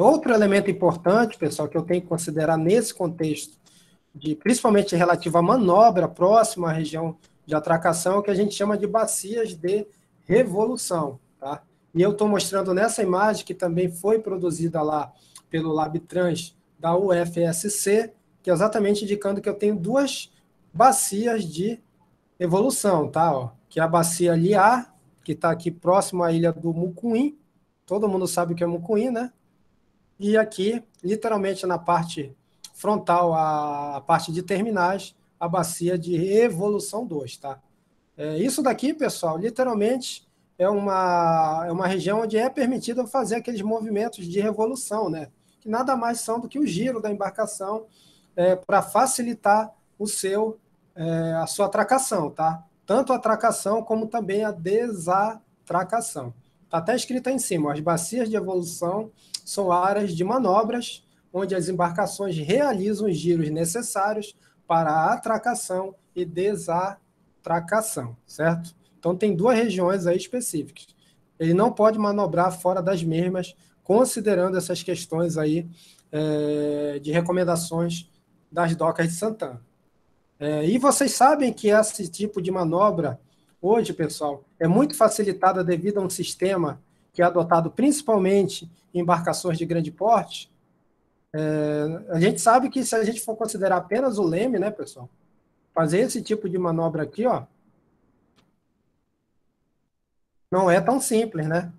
Outro elemento importante, pessoal, que eu tenho que considerar nesse contexto, principalmente relativo à manobra próxima à região de atracação, é o que a gente chama de bacias de revolução, tá? E eu estou mostrando nessa imagem, que também foi produzida lá pelo LabTrans da UFSC, que é exatamente indicando que eu tenho duas bacias de evolução, tá? Ó, que é a bacia Liar, que está aqui próximo à ilha do Mucuim. Todo mundo sabe o que é Mucuim, né? E aqui, literalmente na parte frontal, a parte de terminais, a bacia de Evolução 2, tá? Isso daqui, pessoal, literalmente é uma região onde é permitido fazer aqueles movimentos de revolução, né? Que nada mais são do que o giro da embarcação para facilitar a sua atracação, tá? Tanto a atracação como também a desatracação. Está até escrito aí em cima, as bacias de evolução são áreas de manobras onde as embarcações realizam os giros necessários para a atracação e desatracação, certo? Então tem duas regiões aí específicas. Ele não pode manobrar fora das mesmas, considerando essas questões aí de recomendações das docas de Santana. E vocês sabem que esse tipo de manobra, hoje, pessoal, é muito facilitada devido a um sistema que é adotado principalmente em embarcações de grande porte. A gente sabe que se a gente for considerar apenas o leme, né, pessoal, fazer esse tipo de manobra aqui, ó, não é tão simples, né?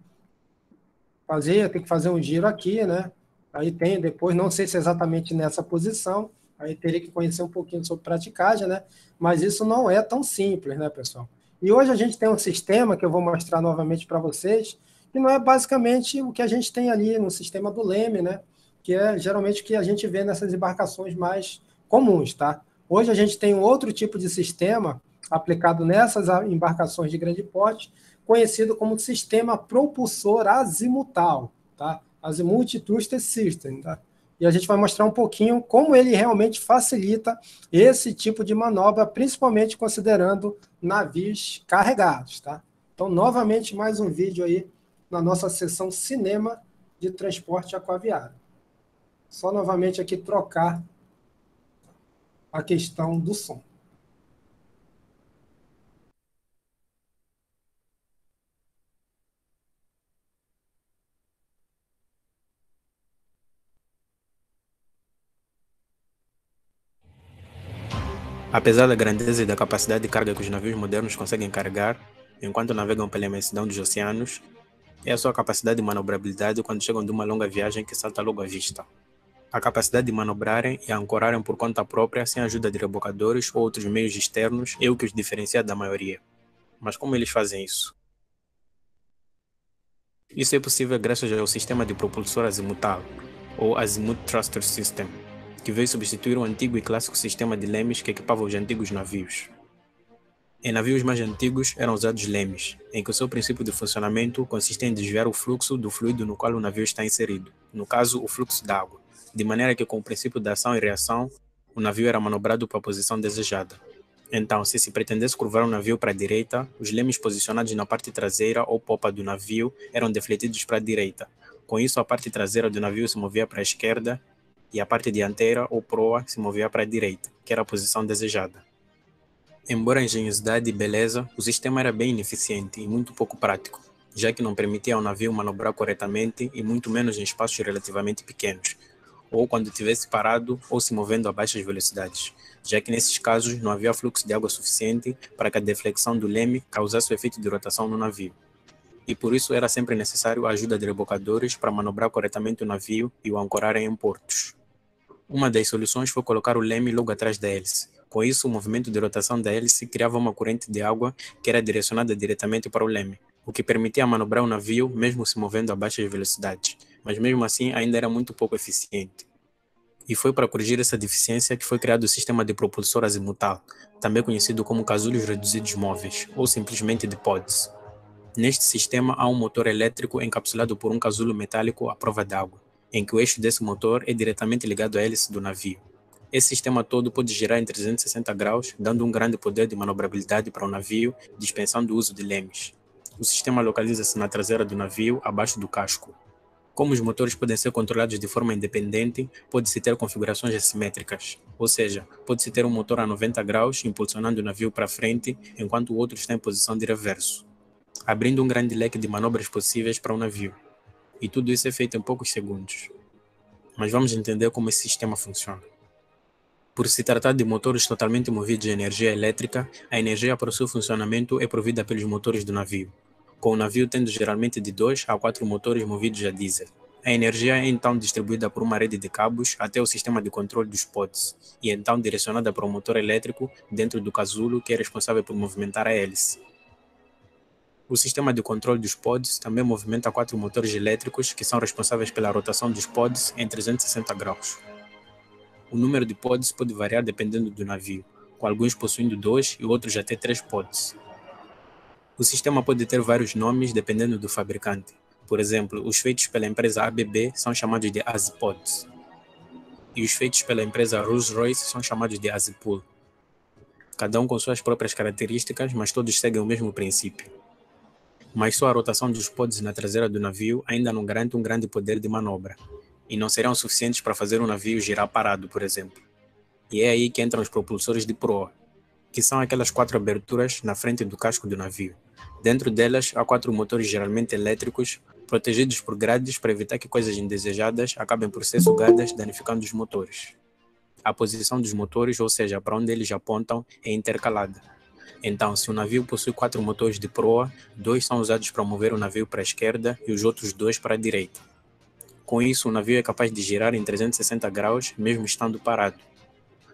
Tem que fazer um giro aqui, né? Aí tem depois, não sei se é exatamente nessa posição, aí teria que conhecer um pouquinho sobre praticagem, né? Mas isso não é tão simples, né, pessoal? E hoje a gente tem um sistema que eu vou mostrar novamente para vocês, que não é basicamente o que a gente tem ali no sistema do leme, né? Que é geralmente o que a gente vê nessas embarcações mais comuns, tá? Hoje a gente tem um outro tipo de sistema aplicado nessas embarcações de grande porte, conhecido como sistema propulsor azimutal, tá? Azimuth Thruster System, tá? E a gente vai mostrar um pouquinho como ele realmente facilita esse tipo de manobra, principalmente considerando navios carregados, tá? Então, novamente, mais um vídeo aí na nossa seção cinema de transporte aquaviário. Só novamente aqui trocar a questão do som. Apesar da grandeza e da capacidade de carga que os navios modernos conseguem carregar, enquanto navegam pela imensidão dos oceanos, é a sua capacidade de manobrabilidade quando chegam de uma longa viagem que salta logo à vista. A capacidade de manobrarem e ancorarem por conta própria sem a ajuda de rebocadores ou outros meios externos é o que os diferencia da maioria. Mas como eles fazem isso? Isso é possível graças ao sistema de propulsor azimutal, ou Azimuth Thruster System, que veio substituir o antigo e clássico sistema de lemes que equipava os antigos navios. Em navios mais antigos eram usados lemes, em que o seu princípio de funcionamento consistia em desviar o fluxo do fluido no qual o navio está inserido, no caso, o fluxo d'água, de maneira que com o princípio de ação e reação, o navio era manobrado para a posição desejada. Então, se pretendesse curvar o navio para a direita, os lemes posicionados na parte traseira ou popa do navio eram defletidos para a direita. Com isso, a parte traseira do navio se movia para a esquerda e a parte dianteira ou proa se movia para a direita, que era a posição desejada. Embora a engenhosidade e beleza, o sistema era bem ineficiente e muito pouco prático, já que não permitia ao navio manobrar corretamente e muito menos em espaços relativamente pequenos, ou quando estivesse parado ou se movendo a baixas velocidades, já que nesses casos não havia fluxo de água suficiente para que a deflexão do leme causasse o efeito de rotação no navio. E por isso era sempre necessário a ajuda de rebocadores para manobrar corretamente o navio e o ancorarem em portos. Uma das soluções foi colocar o leme logo atrás da hélice. Com isso, o movimento de rotação da hélice criava uma corrente de água que era direcionada diretamente para o leme, o que permitia manobrar o navio mesmo se movendo a baixas velocidades, mas mesmo assim ainda era muito pouco eficiente. E foi para corrigir essa deficiência que foi criado o sistema de propulsor azimutal, também conhecido como casulos reduzidos móveis, ou simplesmente de pods. Neste sistema há um motor elétrico encapsulado por um casulo metálico à prova d'água, em que o eixo desse motor é diretamente ligado à hélice do navio. Esse sistema todo pode girar em 360 graus, dando um grande poder de manobrabilidade para o navio, dispensando o uso de lemes. O sistema localiza-se na traseira do navio, abaixo do casco. Como os motores podem ser controlados de forma independente, pode-se ter configurações assimétricas, ou seja, pode-se ter um motor a 90 graus impulsionando o navio para frente, enquanto o outro está em posição de reverso, abrindo um grande leque de manobras possíveis para o navio. E tudo isso é feito em poucos segundos. Mas vamos entender como esse sistema funciona. Por se tratar de motores totalmente movidos de energia elétrica, a energia para o seu funcionamento é provida pelos motores do navio, com o navio tendo geralmente de 2 a 4 motores movidos a diesel. A energia é então distribuída por uma rede de cabos até o sistema de controle dos pods, e então direcionada para o motor elétrico dentro do casulo que é responsável por movimentar a hélice. O sistema de controle dos pods também movimenta 4 motores elétricos que são responsáveis pela rotação dos pods em 360 graus. O número de pods pode variar dependendo do navio, com alguns possuindo 2 e outros até 3 pods. O sistema pode ter vários nomes dependendo do fabricante. Por exemplo, os feitos pela empresa ABB são chamados de Azipods, e os feitos pela empresa Rolls-Royce são chamados de Azipool. Cada um com suas próprias características, mas todos seguem o mesmo princípio. Mas só a rotação dos pods na traseira do navio ainda não garante um grande poder de manobra, e não serão suficientes para fazer o navio girar parado, por exemplo. E é aí que entram os propulsores de proa, que são aquelas 4 aberturas na frente do casco do navio. Dentro delas há 4 motores geralmente elétricos, protegidos por grades para evitar que coisas indesejadas acabem por ser sugadas, danificando os motores. A posição dos motores, ou seja, para onde eles apontam, é intercalada. Então, se o navio possui 4 motores de proa, 2 são usados para mover o navio para a esquerda e os outros 2 para a direita. Com isso, o navio é capaz de girar em 360 graus, mesmo estando parado,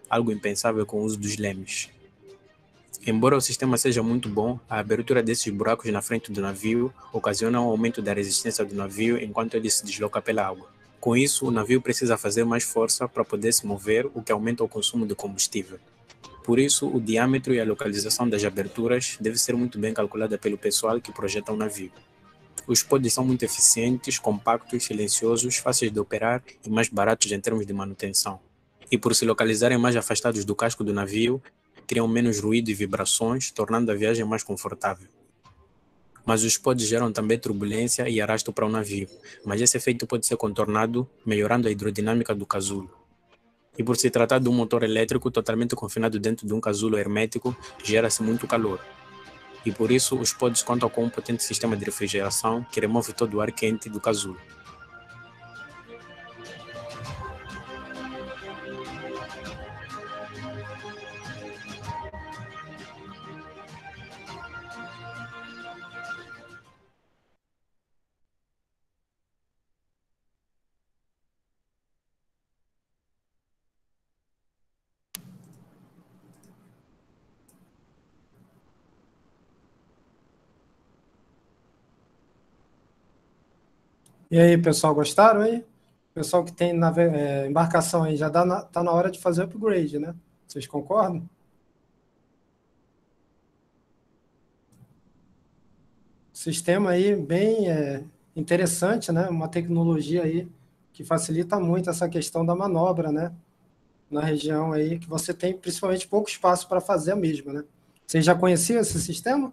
algo impensável com o uso dos lemes. Embora o sistema seja muito bom, a abertura desses buracos na frente do navio ocasiona um aumento da resistência do navio enquanto ele se desloca pela água. Com isso, o navio precisa fazer mais força para poder se mover, o que aumenta o consumo de combustível. Por isso, o diâmetro e a localização das aberturas deve ser muito bem calculada pelo pessoal que projeta o navio. Os pods são muito eficientes, compactos, silenciosos, fáceis de operar e mais baratos em termos de manutenção. E por se localizarem mais afastados do casco do navio, criam menos ruído e vibrações, tornando a viagem mais confortável. Mas os pods geram também turbulência e arrasto para o navio, mas esse efeito pode ser contornado, melhorando a hidrodinâmica do casulo. E por se tratar de um motor elétrico totalmente confinado dentro de um casulo hermético, gera-se muito calor. E por isso os pods contam com um potente sistema de refrigeração que remove todo o ar quente do casulo. E aí, pessoal, gostaram aí? O pessoal que tem embarcação aí já tá na hora de fazer o upgrade, né? Vocês concordam? Sistema aí bem interessante, né? Uma tecnologia aí que facilita muito essa questão da manobra, né? Na região aí, que você tem principalmente pouco espaço para fazer a mesma, né? Vocês já conheciam esse sistema?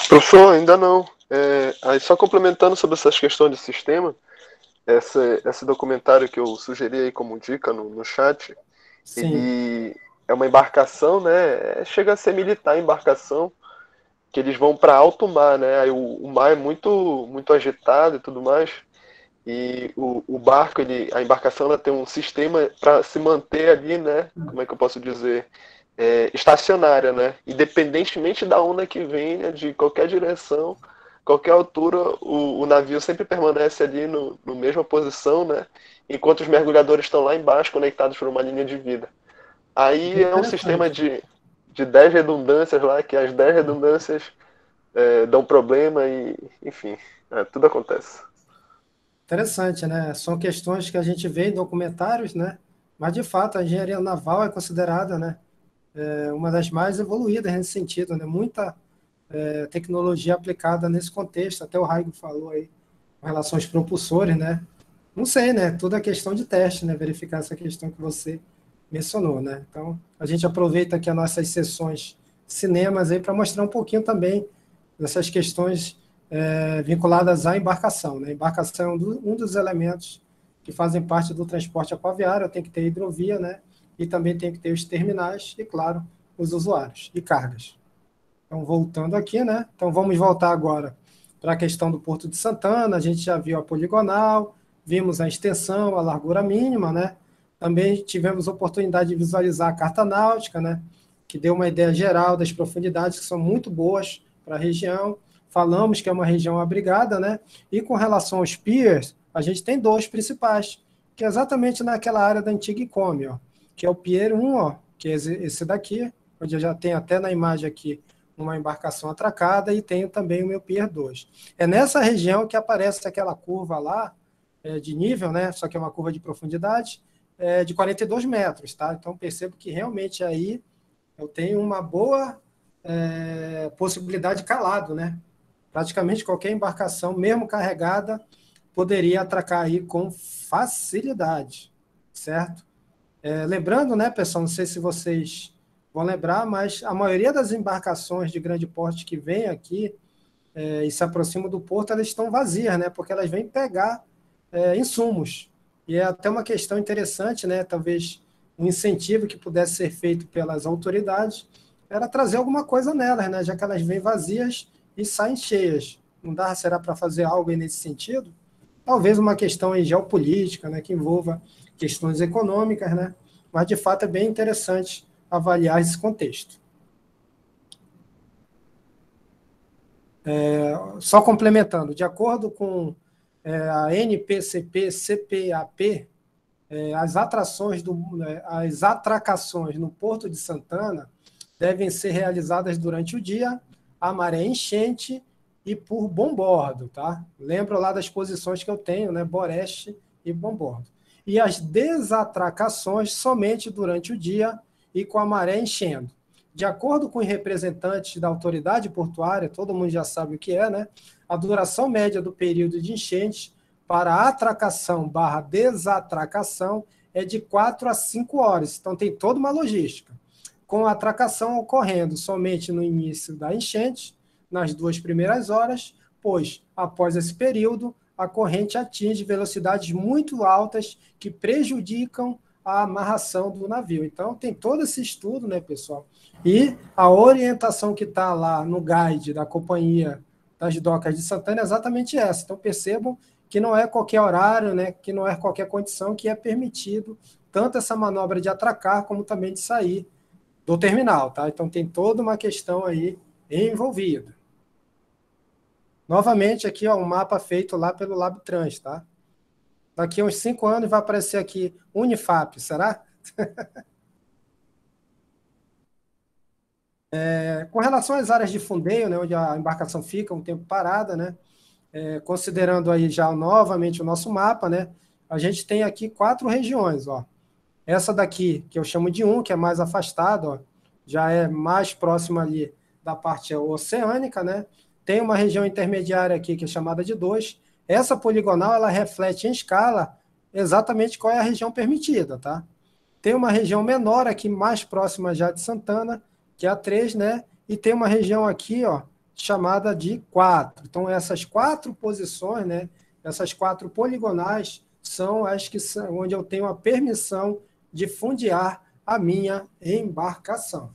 Professor, ainda não. Aí só complementando sobre essas questões de sistema, esse documentário que eu sugeri aí como dica no chat, Sim. ele é uma embarcação, né? Chega a ser militar a embarcação, que eles vão para alto mar, né? Aí o mar é muito agitado e tudo mais. E o barco, a embarcação, ela tem um sistema para se manter ali, né? Como é que eu posso dizer? Estacionária, né? Independentemente da onda que venha, de qualquer direção, qualquer altura, o navio sempre permanece ali no mesma posição, né? Enquanto os mergulhadores estão lá embaixo, conectados por uma linha de vida. Aí é um sistema de 10 redundâncias lá, que as 10 redundâncias dão problema e, enfim, tudo acontece. Interessante, né? São questões que a gente vê em documentários, né? Mas, de fato, a engenharia naval é considerada, né, uma das mais evoluídas nesse sentido, né? Muita tecnologia aplicada nesse contexto. Até o Raigo falou aí com relação aos propulsores, né? Não sei, né? Tudo é questão de teste, né? Verificar essa questão que você mencionou, né? Então, a gente aproveita aqui as nossas sessões cinemas aí para mostrar um pouquinho também dessas questões vinculadas à embarcação, né? A embarcação é um dos elementos que fazem parte do transporte aquaviário, tem que ter hidrovia, né? E também tem que ter os terminais e, claro, os usuários e cargas. Então, voltando aqui, né? Então, vamos voltar agora para a questão do Porto de Santana. A gente já viu a poligonal, vimos a extensão, a largura mínima, né? Também tivemos a oportunidade de visualizar a carta náutica, né? Que deu uma ideia geral das profundidades, que são muito boas para a região. Falamos que é uma região abrigada, né? E com relação aos piers, a gente tem dois principais, que é exatamente naquela área da antiga Icome, ó, que é o Pier 1, ó, que é esse daqui, onde eu já tenho até na imagem aqui uma embarcação atracada, e tenho também o meu Pier 2. É nessa região que aparece aquela curva lá, de nível, né? Só que é uma curva de profundidade, de 42 metros, tá? Então, percebo que realmente aí eu tenho uma boa possibilidade de calado, né? Praticamente qualquer embarcação, mesmo carregada, poderia atracar aí com facilidade, certo? Lembrando, né, pessoal, não sei se vocês vão lembrar, mas a maioria das embarcações de grande porte que vêm aqui e se aproximam do porto, elas estão vazias, né? Porque elas vêm pegar insumos. E é até uma questão interessante, né? Talvez um incentivo que pudesse ser feito pelas autoridades era trazer alguma coisa nelas, né? Já que elas vêm vazias e saem cheias. Não dá, será para fazer algo aí nesse sentido? Talvez uma questão aí geopolítica, né, que envolva questões econômicas, né? Mas, de fato, é bem interessante avaliar esse contexto. Só complementando, de acordo com a NPCP-CPAP, as atracações no Porto de Santana devem ser realizadas durante o dia, a maré enchente e por bombordo, tá? Lembro lá das posições que eu tenho, né? Boreste e bombordo. E as desatracações somente durante o dia e com a maré enchendo. De acordo com os representantes da autoridade portuária, todo mundo já sabe o que é, né? A duração média do período de enchente para a atracação/desatracação é de 4 a 5 horas. Então, tem toda uma logística. Com a atracação ocorrendo somente no início da enchente, nas 2 primeiras horas, pois, após esse período, a corrente atinge velocidades muito altas que prejudicam a amarração do navio. Então, tem todo esse estudo, né, pessoal? E a orientação que está lá no guide da Companhia das Docas de Santana é exatamente essa. Então, percebam que não é qualquer horário, né, que não é qualquer condição que é permitido tanto essa manobra de atracar como também de sair do terminal, tá? Então, tem toda uma questão aí envolvida. Novamente, aqui, ó, um mapa feito lá pelo LabTrans, tá? Daqui a uns 5 anos vai aparecer aqui Unifap, será? Com relação às áreas de fundeio, né, onde a embarcação fica um tempo parada, né, considerando aí já novamente o nosso mapa, né, a gente tem aqui 4 regiões. Ó. Essa daqui, que eu chamo de 1, que é mais afastada, ó, já é mais próxima ali da parte oceânica, né? Tem uma região intermediária aqui que é chamada de 2. Essa poligonal, ela reflete em escala exatamente qual é a região permitida, tá? Tem uma região menor aqui, mais próxima já de Santana, que é a 3, né? E tem uma região aqui, ó, chamada de 4. Então, essas 4 posições, né? Essas 4 poligonais são as que são onde eu tenho a permissão de fundear a minha embarcação.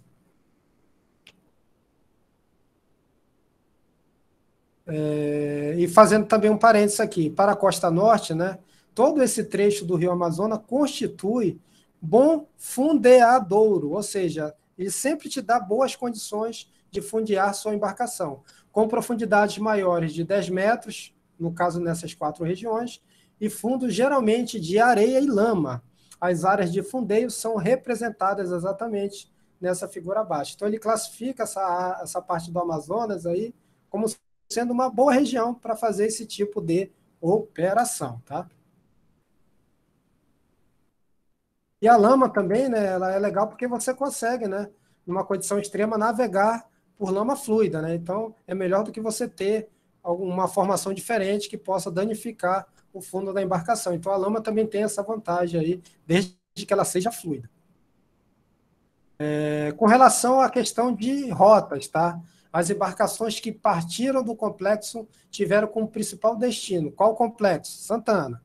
E fazendo também um parênteses aqui, para a costa norte, né, todo esse trecho do Rio Amazonas constitui bom fundeadouro, ou seja, ele sempre te dá boas condições de fundear sua embarcação, com profundidades maiores de 10 metros, no caso nessas 4 regiões, e fundos geralmente de areia e lama. As áreas de fundeio são representadas exatamente nessa figura abaixo. Então, ele classifica essa parte do Amazonas aí como sendo uma boa região para fazer esse tipo de operação, tá? E a lama também, né, ela é legal porque você consegue, né, numa condição extrema, navegar por lama fluida, né? Então, é melhor do que você ter alguma formação diferente que possa danificar o fundo da embarcação. Então, a lama também tem essa vantagem aí, desde que ela seja fluida. Com relação à questão de rotas, tá? As embarcações que partiram do complexo tiveram como principal destino. Qual complexo? Santana.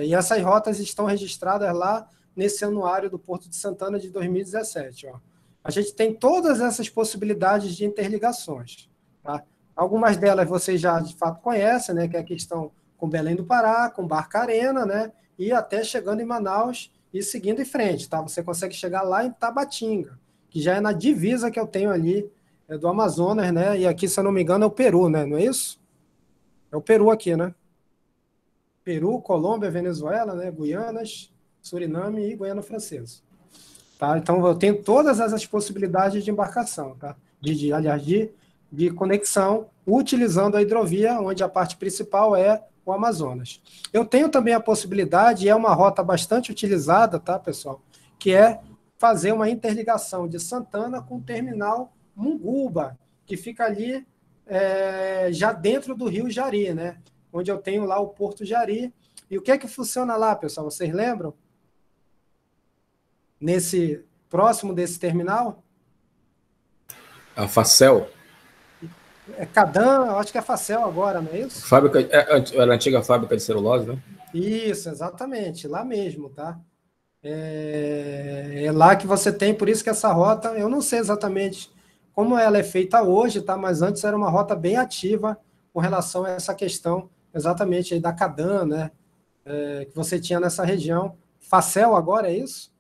E essas rotas estão registradas lá nesse anuário do Porto de Santana de 2017. Ó. A gente tem todas essas possibilidades de interligações. Tá? Algumas delas vocês já, de fato, conhecem, né? Que é a questão com Belém do Pará, com Barcarena, né? E até chegando em Manaus e seguindo em frente. Tá? Você consegue chegar lá em Tabatinga, que já é na divisa que eu tenho ali do Amazonas, né? E aqui, se eu não me engano, é o Peru, né? Não é isso? É o Peru aqui, né? Peru, Colômbia, Venezuela, né? Guianas, Suriname e Guiana Francesa. Tá? Então, eu tenho todas essas possibilidades de embarcação, tá? Aliás, de conexão, utilizando a hidrovia, onde a parte principal é o Amazonas. Eu tenho também a possibilidade, e é uma rota bastante utilizada, tá, pessoal? Que é fazer uma interligação de Santana com o terminal Munguba, que fica ali já dentro do Rio Jari, né? Onde eu tenho lá o Porto Jari. E o que é que funciona lá, pessoal? Vocês lembram? Próximo desse terminal? A Facel. É Cadan, eu acho que é Facel agora, não é isso? Era a antiga fábrica de celulose, né? Isso, exatamente, lá mesmo, tá? É lá que você tem, por isso que essa rota, eu não sei exatamente como ela é feita hoje, tá? Mas antes era uma rota bem ativa com relação a essa questão exatamente aí da Cadan, né? Que você tinha nessa região. Facel agora, é isso?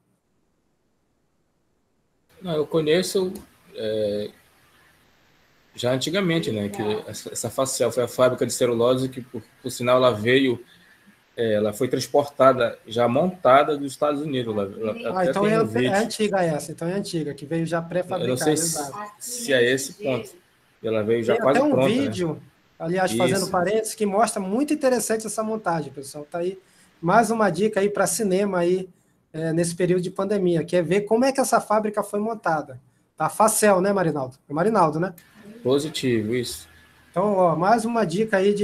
Não, eu conheço já antigamente, né? Que essa Facel foi a fábrica de celulose que, por sinal, ela veio, ela foi transportada já montada dos Estados Unidos. Então é antiga essa, então é antiga, que veio já pré-fabricada. Eu não sei se é esse ponto. Ela veio já quase pronta. Tem até um vídeo, né? Aliás, fazendo parênteses, que mostra muito interessante essa montagem, pessoal. Tá aí mais uma dica aí para cinema aí, nesse período de pandemia, que é ver como é que essa fábrica foi montada. Tá? Facel, né, Marinaldo? É Marinaldo, né? Positivo, isso. Então, ó, mais uma dica aí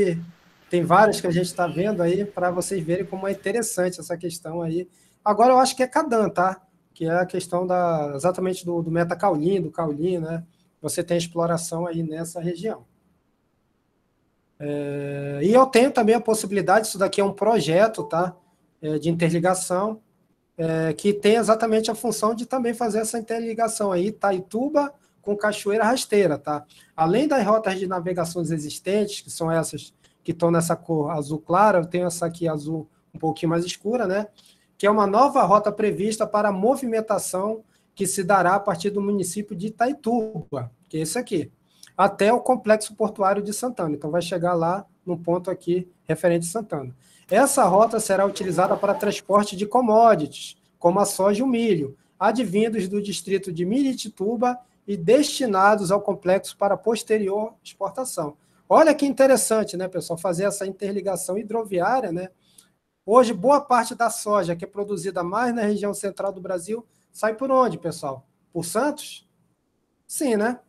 tem várias que a gente está vendo aí para vocês verem como é interessante essa questão aí. Agora eu acho que é Cadan, tá? Que é a questão exatamente do metacaulin, do caulin, né? Você tem exploração aí nessa região. E eu tenho também a possibilidade, isso daqui é um projeto, tá? De interligação, que tem exatamente a função de também fazer essa interligação aí, Itaituba com Cachoeira Rasteira, tá? Além das rotas de navegações existentes, que são essas que estão nessa cor azul clara, eu tenho essa aqui azul um pouquinho mais escura, né? Que é uma nova rota prevista para a movimentação que se dará a partir do município de Itaituba, que é esse aqui, até o Complexo Portuário de Santana. Então, vai chegar lá no ponto aqui referente a Santana. Essa rota será utilizada para transporte de commodities, como a soja e o milho, advindos do distrito de Miritituba e destinados ao complexo para posterior exportação. Olha que interessante, né, pessoal, fazer essa interligação hidroviária, né? Hoje, boa parte da soja que é produzida mais na região central do Brasil sai por onde, pessoal? Por Santos? Sim, né?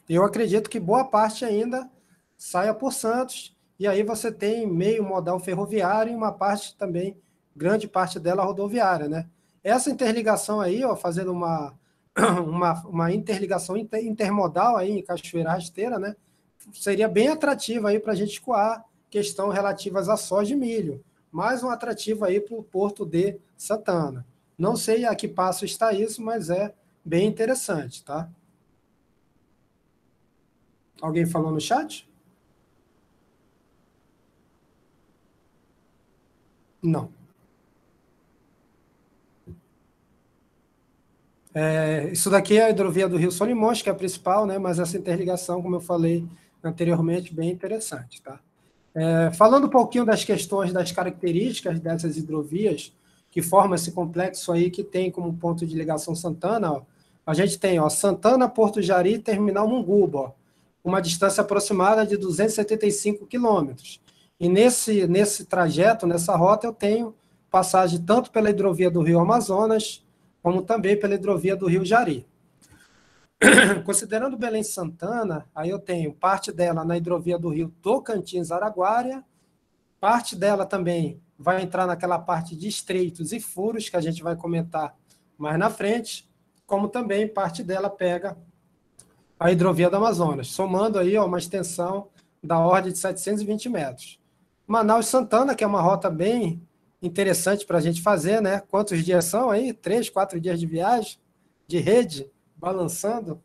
Eu acredito que boa parte ainda saia por Santos, e aí você tem meio modal ferroviário e uma parte também, grande parte dela rodoviária, né? Essa interligação aí, ó, fazendo uma interligação intermodal aí em Cachoeira Rasteira, né? Seria bem atrativa aí para a gente escoar questão relativas a soja e milho. Mais um atrativo aí para o Porto de Santana. Não sei a que passo está isso, mas é bem interessante, tá? Alguém falou no chat? Não. Isso daqui é a hidrovia do Rio Solimões, que é a principal, né? Mas essa interligação, como eu falei anteriormente, bem interessante, tá? Falando um pouquinho das questões, das características dessas hidrovias, que formam esse complexo aí, que tem como ponto de ligação Santana, ó, a gente tem, ó, Santana, Porto Jari, Terminal Munguba, ó, uma distância aproximada de 275 quilômetros. E nesse trajeto, nessa rota, eu tenho passagem tanto pela hidrovia do Rio Amazonas, como também pela hidrovia do Rio Jari. Considerando Belém Santana, aí eu tenho parte dela na hidrovia do Rio Tocantins-Araguaia, parte dela também vai entrar naquela parte de estreitos e furos, que a gente vai comentar mais na frente, como também parte dela pega a hidrovia do Amazonas, somando aí, ó, uma extensão da ordem de 720 metros. Manaus-Santana, que é uma rota bem interessante para a gente fazer, né? Quantos dias são aí? 3, 4 dias de viagem, de rede, balançando,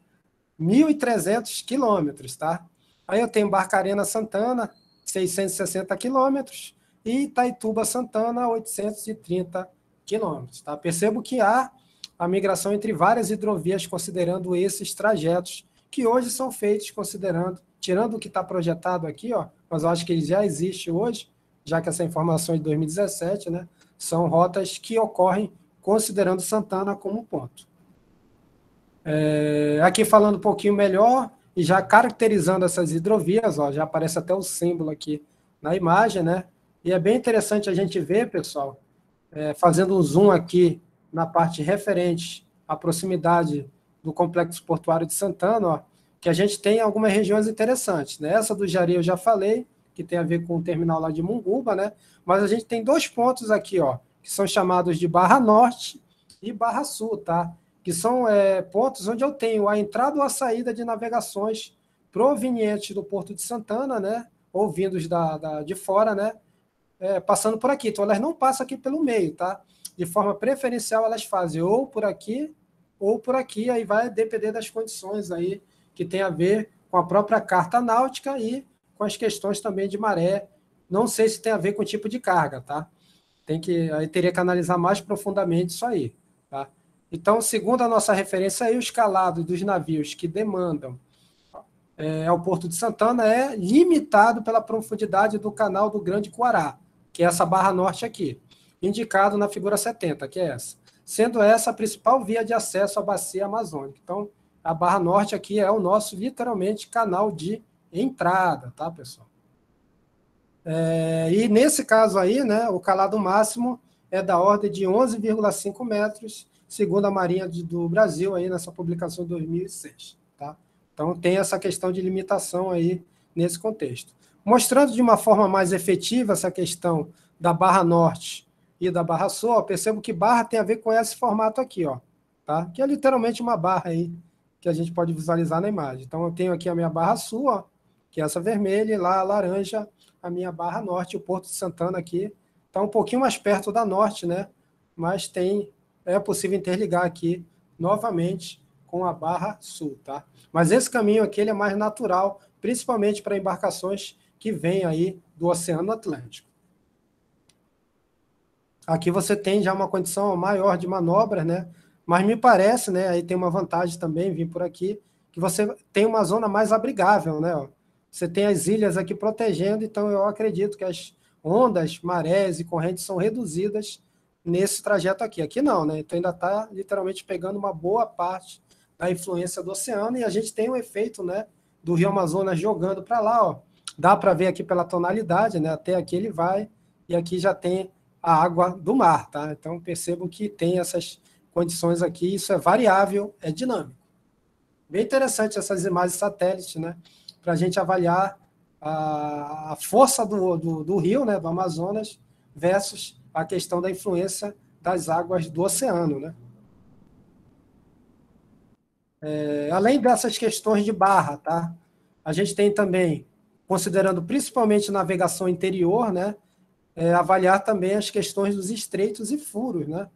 1.300 quilômetros, tá? Aí eu tenho Barcarena-Santana, 660 quilômetros, e Itaituba-Santana, 830 quilômetros, tá? Percebo que há a migração entre várias hidrovias, considerando esses trajetos, que hoje são feitos considerando, tirando o que está projetado aqui, ó, mas eu acho que ele já existe hoje, já que essa informação é de 2017, né? São rotas que ocorrem considerando Santana como ponto. Aqui falando um pouquinho melhor, e já caracterizando essas hidrovias, ó, já aparece até o símbolo aqui na imagem, né? E é bem interessante a gente ver, pessoal, fazendo um zoom aqui na parte referente à proximidade do Complexo Portuário de Santana, ó, que a gente tem algumas regiões interessantes, né? Essa do Jari eu já falei, que tem a ver com o terminal lá de Munguba, né? Mas a gente tem 2 pontos aqui, ó, que são chamados de Barra Norte e Barra Sul, tá? Que são pontos onde eu tenho a entrada ou a saída de navegações provenientes do Porto de Santana, né? Ou vindos de fora, né? Passando por aqui. Então, elas não passam aqui pelo meio, tá? De forma preferencial, elas fazem ou por aqui, aí vai depender das condições aí que tem a ver com a própria carta náutica e com as questões também de maré. Não sei se tem a ver com o tipo de carga, tá? Aí teria que analisar mais profundamente isso aí, tá? Então, segundo a nossa referência aí, o escalado dos navios que demandam ao Porto de Santana é limitado pela profundidade do canal do Grande Coará, que é essa Barra Norte aqui, indicado na figura 70, que é essa. Sendo essa a principal via de acesso à bacia amazônica. Então, a Barra Norte aqui é o nosso, literalmente, canal de entrada, tá, pessoal? E nesse caso aí, né, o calado máximo é da ordem de 11,5 metros, segundo a Marinha do Brasil, aí nessa publicação de 2006. Tá? Então, tem essa questão de limitação aí nesse contexto. Mostrando de uma forma mais efetiva essa questão da Barra Norte e da Barra Sul, ó, percebo que barra tem a ver com esse formato aqui, ó, tá? Que é literalmente uma barra aí, que a gente pode visualizar na imagem. Então, eu tenho aqui a minha Barra Sul, ó, que é essa vermelha, e lá a laranja, a minha Barra Norte, o Porto de Santana aqui. Está um pouquinho mais perto da Norte, né? Mas é possível interligar aqui novamente com a Barra Sul, tá? Mas esse caminho aqui ele é mais natural, principalmente para embarcações que vêm aí do Oceano Atlântico. Aqui você tem já uma condição maior de manobras, né? Mas me parece, né? Aí tem uma vantagem também, vir por aqui, que você tem uma zona mais abrigável, né? Ó. Você tem as ilhas aqui protegendo, então eu acredito que as ondas, marés e correntes são reduzidas nesse trajeto aqui. Aqui não, né? Então ainda está literalmente pegando uma boa parte da influência do oceano e a gente tem um efeito, né, do Rio Amazonas jogando para lá, ó. Dá para ver aqui pela tonalidade, né? Até aqui ele vai e aqui já tem a água do mar, tá? Então percebam que tem essas condições aqui, isso é variável, é dinâmico. Bem interessante essas imagens satélites, né? Para a gente avaliar a força do rio, né, do Amazonas, versus a questão da influência das águas do oceano, né? Além dessas questões de barra, tá? A gente tem também, considerando principalmente navegação interior, né, avaliar também as questões dos estreitos e furos, né,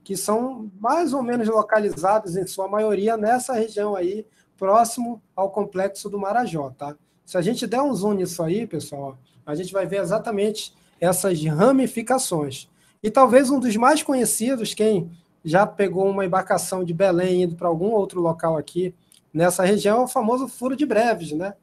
que são mais ou menos localizados, em sua maioria, nessa região aí, próximo ao complexo do Marajó, tá? Se a gente der um zoom nisso aí, pessoal, a gente vai ver exatamente essas ramificações. E talvez um dos mais conhecidos, quem já pegou uma embarcação de Belém indo para algum outro local aqui nessa região, é o famoso furo de Breves, né?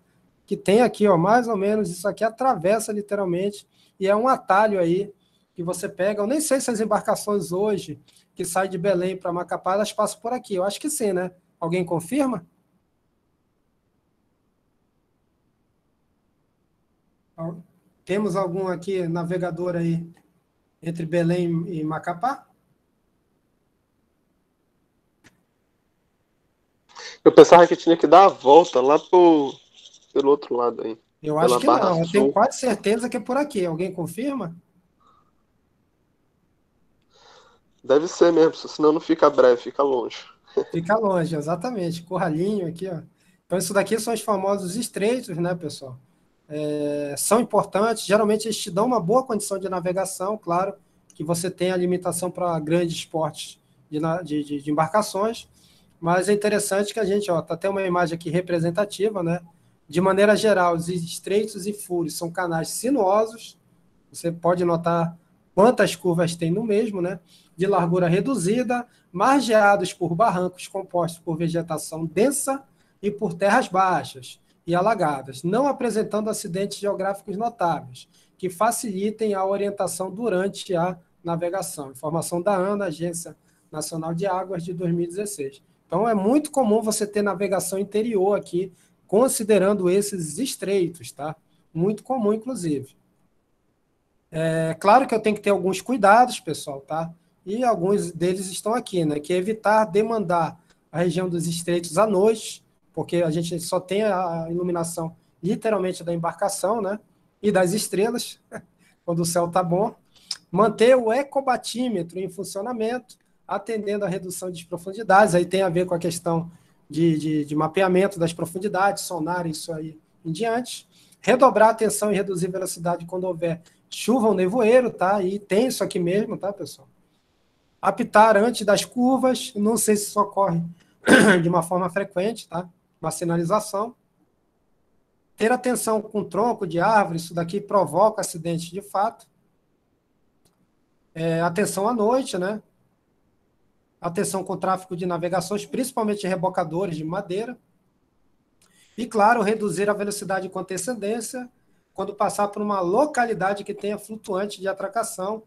Que tem aqui, ó, mais ou menos, isso aqui atravessa literalmente, e é um atalho aí que você pega. Eu nem sei se as embarcações hoje que saem de Belém para Macapá, elas passam por aqui. Eu acho que sim, né? Alguém confirma? Temos algum aqui navegador aí entre Belém e Macapá? Eu pensava que tinha que dar a volta lá pelo outro lado aí. Eu acho pela que Barra não. Eu Sul. tenho quase certeza que é por aqui. Alguém confirma? Deve ser mesmo, senão não fica breve, fica longe. Fica longe, exatamente. Corralinho aqui, ó. Então, isso daqui são os famosos estreitos, né, pessoal? São importantes. Geralmente, eles te dão uma boa condição de navegação. Claro que você tem a limitação para grandes portes de embarcações, mas é interessante que a gente, ó, tá até uma imagem aqui representativa, né? De maneira geral, os estreitos e furos são canais sinuosos. Você pode notar quantas curvas tem no mesmo, né? De largura reduzida, margeados por barrancos compostos por vegetação densa e por terras baixas e alagadas, não apresentando acidentes geográficos notáveis, que facilitem a orientação durante a navegação. Informação da ANA, Agência Nacional de Águas, de 2016. Então, é muito comum você ter navegação interior aqui, considerando esses estreitos, tá? Muito comum, inclusive. Claro que eu tenho que ter alguns cuidados, pessoal, tá? E alguns deles estão aqui, né? Que é evitar demandar a região dos estreitos à noite, porque a gente só tem a iluminação literalmente da embarcação, né? E das estrelas, quando o céu está bom. Manter o ecobatímetro em funcionamento, atendendo à redução de profundidades. Aí tem a ver com a questão de mapeamento das profundidades, sonar, isso aí em diante. Redobrar a atenção e reduzir velocidade quando houver chuva ou nevoeiro, tá? E tem isso aqui mesmo, tá, pessoal? Apitar antes das curvas, não sei se isso ocorre de uma forma frequente, tá? Uma sinalização. Ter atenção com tronco de árvore, isso daqui provoca acidentes de fato. Atenção à noite, né? Atenção com tráfego de navegações, principalmente rebocadores de madeira. E, claro, reduzir a velocidade com antecedência quando passar por uma localidade que tenha flutuante de atracação,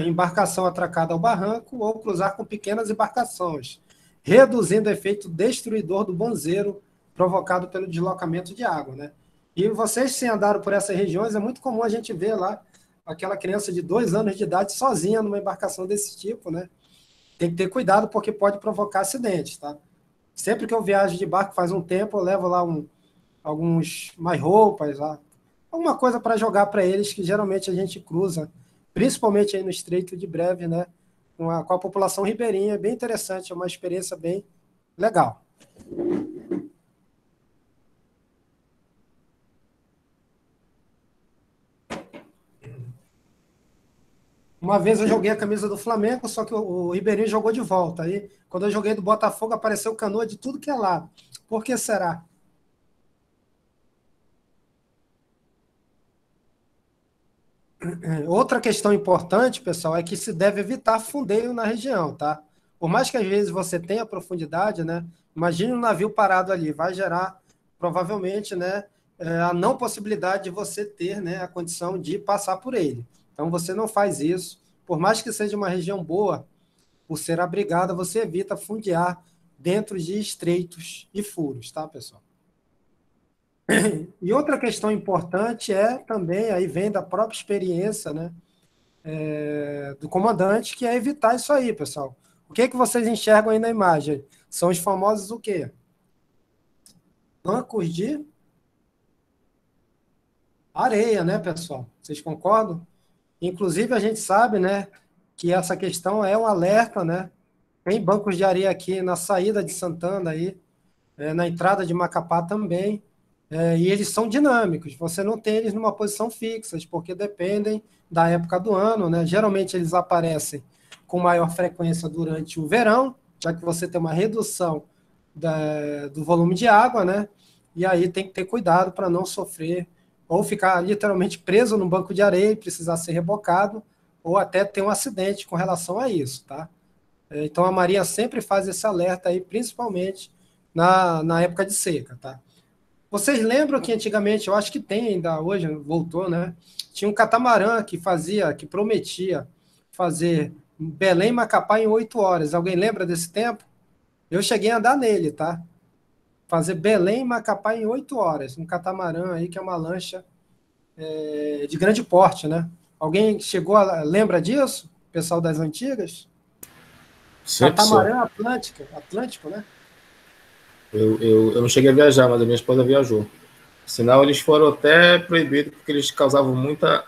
embarcação atracada ao barranco ou cruzar com pequenas embarcações, reduzindo o efeito destruidor do banzeiro provocado pelo deslocamento de água, né? E vocês, se andaram por essas regiões, é muito comum a gente ver lá aquela criança de 2 anos de idade sozinha numa embarcação desse tipo, né? Tem que ter cuidado porque pode provocar acidentes, tá? Sempre que eu viajo de barco faz um tempo, eu levo lá alguns mais roupas, lá, alguma coisa para jogar para eles, que geralmente a gente cruza, principalmente aí no Estreito de Breve, né? Com a população ribeirinha, é bem interessante, é uma experiência bem legal. Uma vez eu joguei a camisa do Flamengo, só que o Ribeirinho jogou de volta. Aí, quando eu joguei do Botafogo, apareceu canoa de tudo que é lado. Por que será? Outra questão importante, pessoal, é que se deve evitar fundeio na região, tá? Por mais que às vezes você tenha profundidade, né? Imagine um navio parado ali, vai gerar provavelmente, né, a não possibilidade de você ter, né, a condição de passar por ele. Então você não faz isso, por mais que seja uma região boa, por ser abrigada, você evita fundear dentro de estreitos e furos, tá, pessoal? E outra questão importante é também, aí vem da própria experiência, né, do comandante, que é evitar isso aí, pessoal. O que vocês enxergam aí na imagem? São os famosos o quê? Bancos de areia, né, pessoal? Vocês concordam? Inclusive, a gente sabe, né, que essa questão é um alerta, né? Tem bancos de areia aqui na saída de Santana, aí, na entrada de Macapá também, e eles são dinâmicos. Você não tem eles numa posição fixa, porque dependem da época do ano, né? Geralmente, eles aparecem com maior frequência durante o verão, já que você tem uma redução do volume de água, né? E aí tem que ter cuidado para não sofrer ou ficar literalmente preso no banco de areia e precisar ser rebocado, ou até ter um acidente com relação a isso, tá? Então, a Marinha sempre faz esse alerta aí, principalmente na época de seca, tá? Vocês lembram que antigamente, eu acho que tem ainda hoje, voltou, né? Tinha um catamarã que prometia fazer Belém e Macapá em 8 horas. Alguém lembra desse tempo? Eu cheguei a andar nele, tá? Fazer Belém e Macapá em 8 horas, um catamarã aí, que é uma lancha de grande porte, né? Alguém lembra disso? Pessoal das antigas? Catamarã Atlântico, né? Eu não cheguei a viajar, mas a minha esposa viajou. Sinal, eles foram até proibidos porque eles causavam muita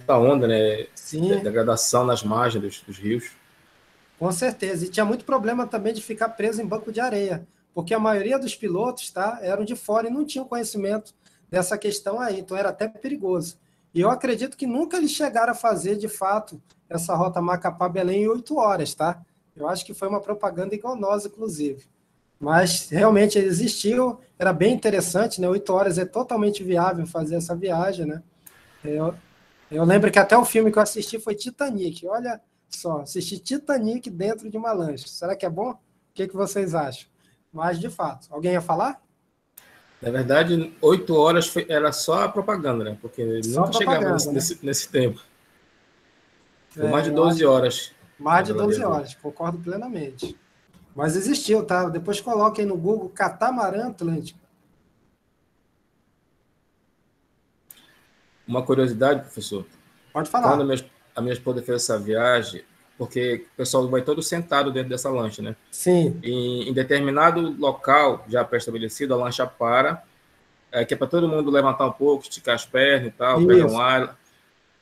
onda, né? Sim. Degradação nas margens dos rios. Com certeza. E tinha muito problema também de ficar preso em banco de areia, porque a maioria dos pilotos, tá, eram de fora e não tinham conhecimento dessa questão aí, então era até perigoso. E eu acredito que nunca eles chegaram a fazer, de fato, essa rota Macapá-Belém em 8 horas, tá? Eu acho que foi uma propaganda enganosa, inclusive. Mas realmente existiu, era bem interessante, né? 8 horas é totalmente viável fazer essa viagem, né? Eu lembro que até o filme que eu assisti foi Titanic. Olha só, assisti Titanic dentro de uma lancha. Será que é bom? O que vocês acham? Mas, de fato, alguém ia falar? Na verdade, 8 horas era só a propaganda, né? Porque Só nunca chegava nesse tempo. Foi mais de 12 horas. Mais de 12 horas, concordo plenamente. Mas existiu, tá? Depois coloquem no Google Catamarã Atlântico. Uma curiosidade, professor. Pode falar. Quando a minha esposa fez essa viagem, porque o pessoal vai todo sentado dentro dessa lancha, né? Sim. Em determinado local já pré-estabelecido, a lancha para, que é para todo mundo levantar um pouco, esticar as pernas e tal, pegar um ar.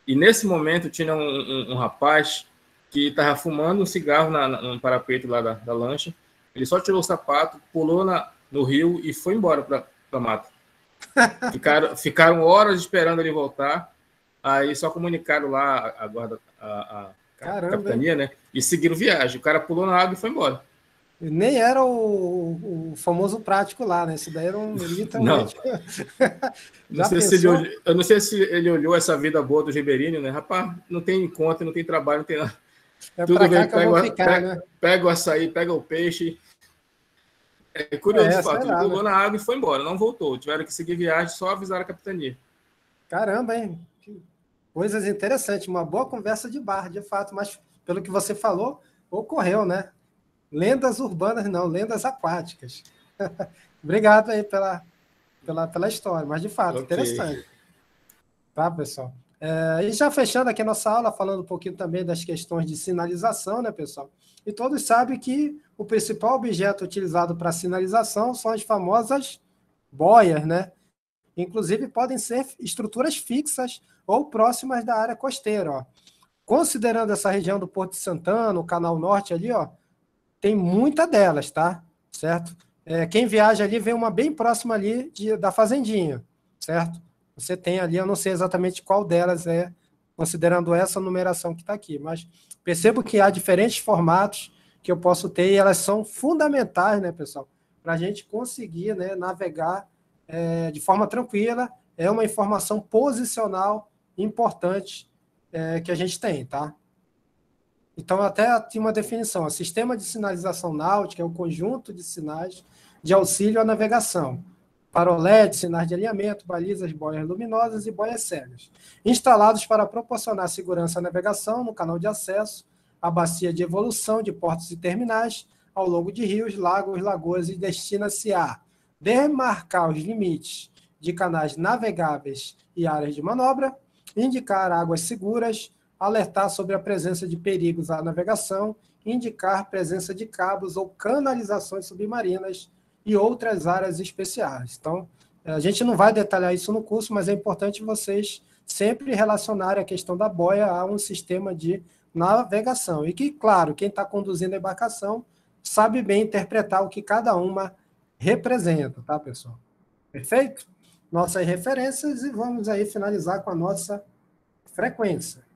E nesse momento tinha um rapaz que estava fumando um cigarro no parapeito lá da lancha. Ele só tirou o sapato, pulou no rio e foi embora para a mata. Ficaram horas esperando ele voltar. Aí só comunicaram lá a guarda, a capitania, né? E seguiram viagem. O cara pulou na água e foi embora. Nem era o famoso prático lá, né? Isso daí era literalmente... Eu não sei se ele olhou essa vida boa do ribeirinho, né? Rapaz, não tem conta, não tem trabalho, não tem nada. Tudo bem, né? Pega o açaí, pega o peixe. É curioso o fato. Ele pulou na água e foi embora, não voltou. Tiveram que seguir viagem, só avisaram a capitania. Caramba, hein? Coisas interessantes, uma boa conversa de bar, de fato, mas pelo que você falou, ocorreu, né? Lendas urbanas, não, lendas aquáticas. Obrigado aí pela história, mas de fato, interessante. Tá, pessoal? E já fechando aqui a nossa aula, falando um pouquinho também das questões de sinalização, né, pessoal? E todos sabem que o principal objeto utilizado para sinalização são as famosas boias, né? Inclusive, podem ser estruturas fixas ou próximas da área costeira, ó. Considerando essa região do Porto de Santana, o Canal Norte ali, ó, tem muita delas, tá? Certo? Quem viaja ali vê uma bem próxima ali da Fazendinha, certo? Você tem ali, eu não sei exatamente qual delas é, considerando essa numeração que está aqui, mas percebo que há diferentes formatos que eu posso ter e elas são fundamentais, né, pessoal? Para a gente conseguir, né, navegar de forma tranquila. É uma informação posicional importante que a gente tem, tá? Então, até tinha uma definição. O sistema de sinalização náutica é o conjunto de sinais de auxílio à navegação, faroletes, sinais de alinhamento, balizas, boias luminosas e boias cegas, instalados para proporcionar segurança à navegação no canal de acesso, à bacia de evolução de portos e terminais, ao longo de rios, lagos, lagoas e destina-se a demarcar os limites de canais navegáveis e áreas de manobra, indicar águas seguras, alertar sobre a presença de perigos à navegação, indicar presença de cabos ou canalizações submarinas e outras áreas especiais. Então, a gente não vai detalhar isso no curso, mas é importante vocês sempre relacionarem a questão da boia a um sistema de navegação. E que, claro, quem está conduzindo a embarcação sabe bem interpretar o que cada uma representa, tá, pessoal? Perfeito? Nossas referências e vamos aí finalizar com a nossa frequência.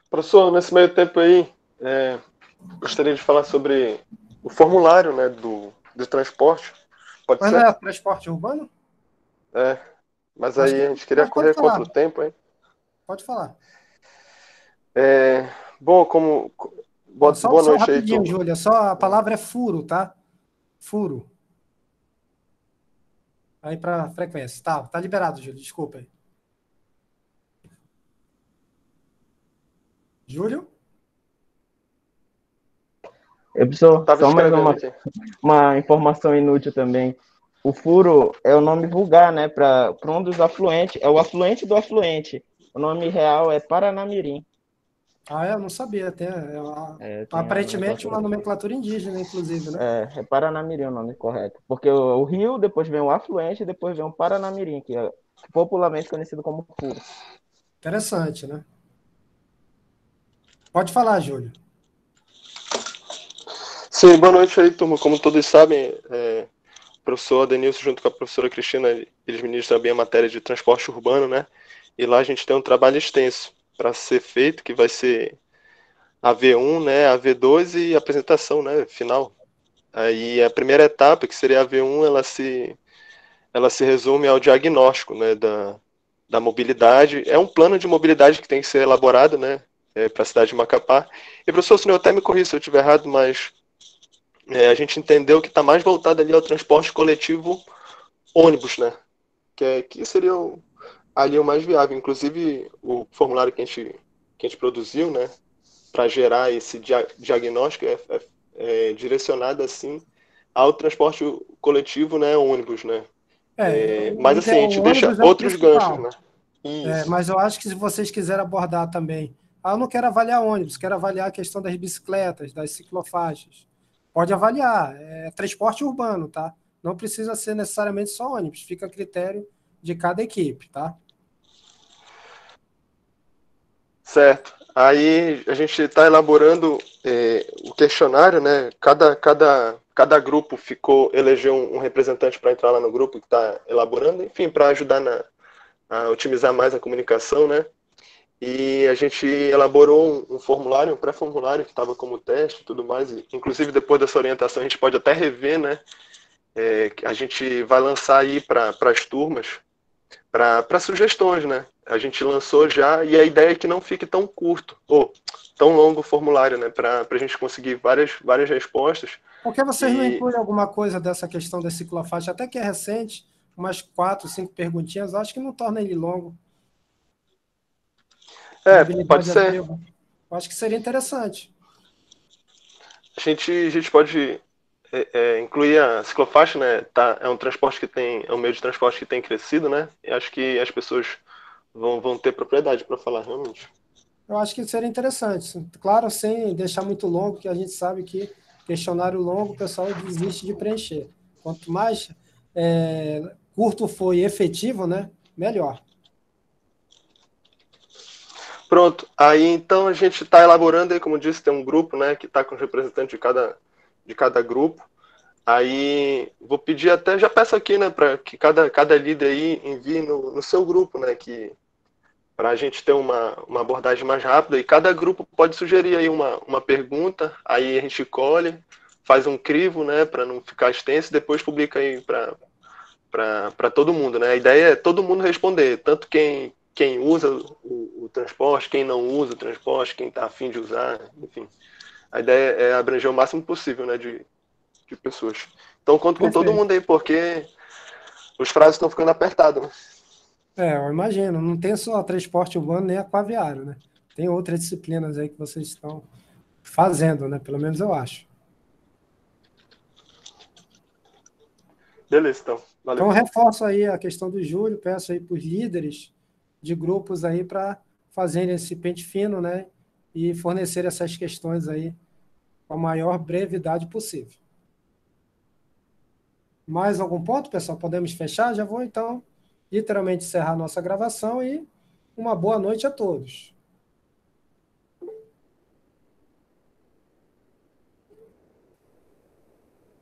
Professor, nesse meio tempo aí, gostaria de falar sobre o formulário, né, do transporte. Pode Mas ser? não é transporte urbano? Mas aí a gente queria correr contra o tempo, hein? Pode falar. Bom, como... Boa noite aí, rapidinho, turma. Júlia, só a palavra é furo, tá? Furo. Aí para frequência. Tá liberado, Júlio, desculpa aí. Júlio? Professor, só mais uma informação inútil também. O furo é o nome vulgar, né, para um dos afluentes, é o afluente do afluente. O nome real é Paranamirim. Eu não sabia. Aparentemente uma nomenclatura indígena, inclusive, né? É Paranamirim o nome correto. Porque o rio, depois vem o afluente, e depois vem o Paranamirim, que é popularmente conhecido como furo. Interessante, né? Pode falar, Júlio. Sim, boa noite aí, turma. Como todos sabem, o professor Adenilson, junto com a professora Cristina, eles ministram bem a matéria de transporte urbano, né? E lá a gente tem um trabalho extenso para ser feito, que vai ser a V1, né, a V2 e a apresentação, né, final. Aí a primeira etapa, que seria a V1, ela se resume ao diagnóstico, né, da mobilidade. É um plano de mobilidade que tem que ser elaborado, né, para a cidade de Macapá. E, professor, o senhor até me corrija se eu estiver errado, mas a gente entendeu que está mais voltado ali ao transporte coletivo ônibus, né, que seria ali o mais viável. Inclusive, o formulário que a gente produziu, né, para gerar esse diagnóstico é direcionado assim ao transporte coletivo, né, ônibus, né. Mas assim, a gente deixa outros ganchos, né. Mas eu acho que se vocês quiserem abordar também, eu não quero avaliar ônibus, quero avaliar a questão das bicicletas, das ciclofaixas. Pode avaliar, é transporte urbano, tá? Não precisa ser necessariamente só ônibus, fica a critério de cada equipe, tá? Certo. Aí a gente está elaborando o questionário, né? Cada grupo elegeu um representante para entrar lá no grupo que está elaborando, enfim, para ajudar a otimizar mais a comunicação, né? E a gente elaborou um formulário, um pré-formulário que estava como teste e tudo mais. E, inclusive, depois dessa orientação, a gente pode até rever, né? A gente vai lançar aí para as turmas, para sugestões, né? A gente lançou já e a ideia é que não fique tão curto, ou tão longo o formulário, né? Para a gente conseguir várias respostas. Por que vocês não incluem alguma coisa dessa questão da ciclofaixa, até que é recente, umas 4, 5 perguntinhas, acho que não torna ele longo. Pode ser. Eu acho que seria interessante. A gente pode incluir a ciclofaixa, né? É um transporte é um meio de transporte que tem crescido, né? E acho que as pessoas vão ter propriedade para falar, realmente. Eu acho que seria interessante. Claro, sem deixar muito longo, que a gente sabe que questionário longo o pessoal desiste de preencher. Quanto mais curto for e efetivo, né? Melhor. Pronto. Aí, então, a gente está elaborando, aí, como eu disse, tem um grupo, né, que está com os representantes de cada grupo. Aí, vou pedir até, já peço aqui, né, para que cada líder aí envie no seu grupo, né, para a gente ter uma abordagem mais rápida, e cada grupo pode sugerir aí uma pergunta, aí a gente colhe, faz um crivo, né, para não ficar extenso, e depois publica aí para todo mundo, né. A ideia é todo mundo responder, tanto quem usa o transporte, quem não usa o transporte, quem está a fim de usar, enfim. A ideia é abranger o máximo possível, né, de de pessoas. Então conto com todo Perfeito. mundo aí, porque os prazos estão ficando apertados, né? Eu imagino, não tem só transporte urbano nem aquaviário, né? Tem outras disciplinas aí que vocês estão fazendo, né? Pelo menos eu acho. Beleza, então. Valeu. Então, reforço aí a questão do Júlio, peço aí para os líderes de grupos aí para fazerem esse pente fino, né? E fornecer essas questões aí com a maior brevidade possível. Mais algum ponto, pessoal? Podemos fechar? Já vou, então, literalmente encerrar a nossa gravação e uma boa noite a todos.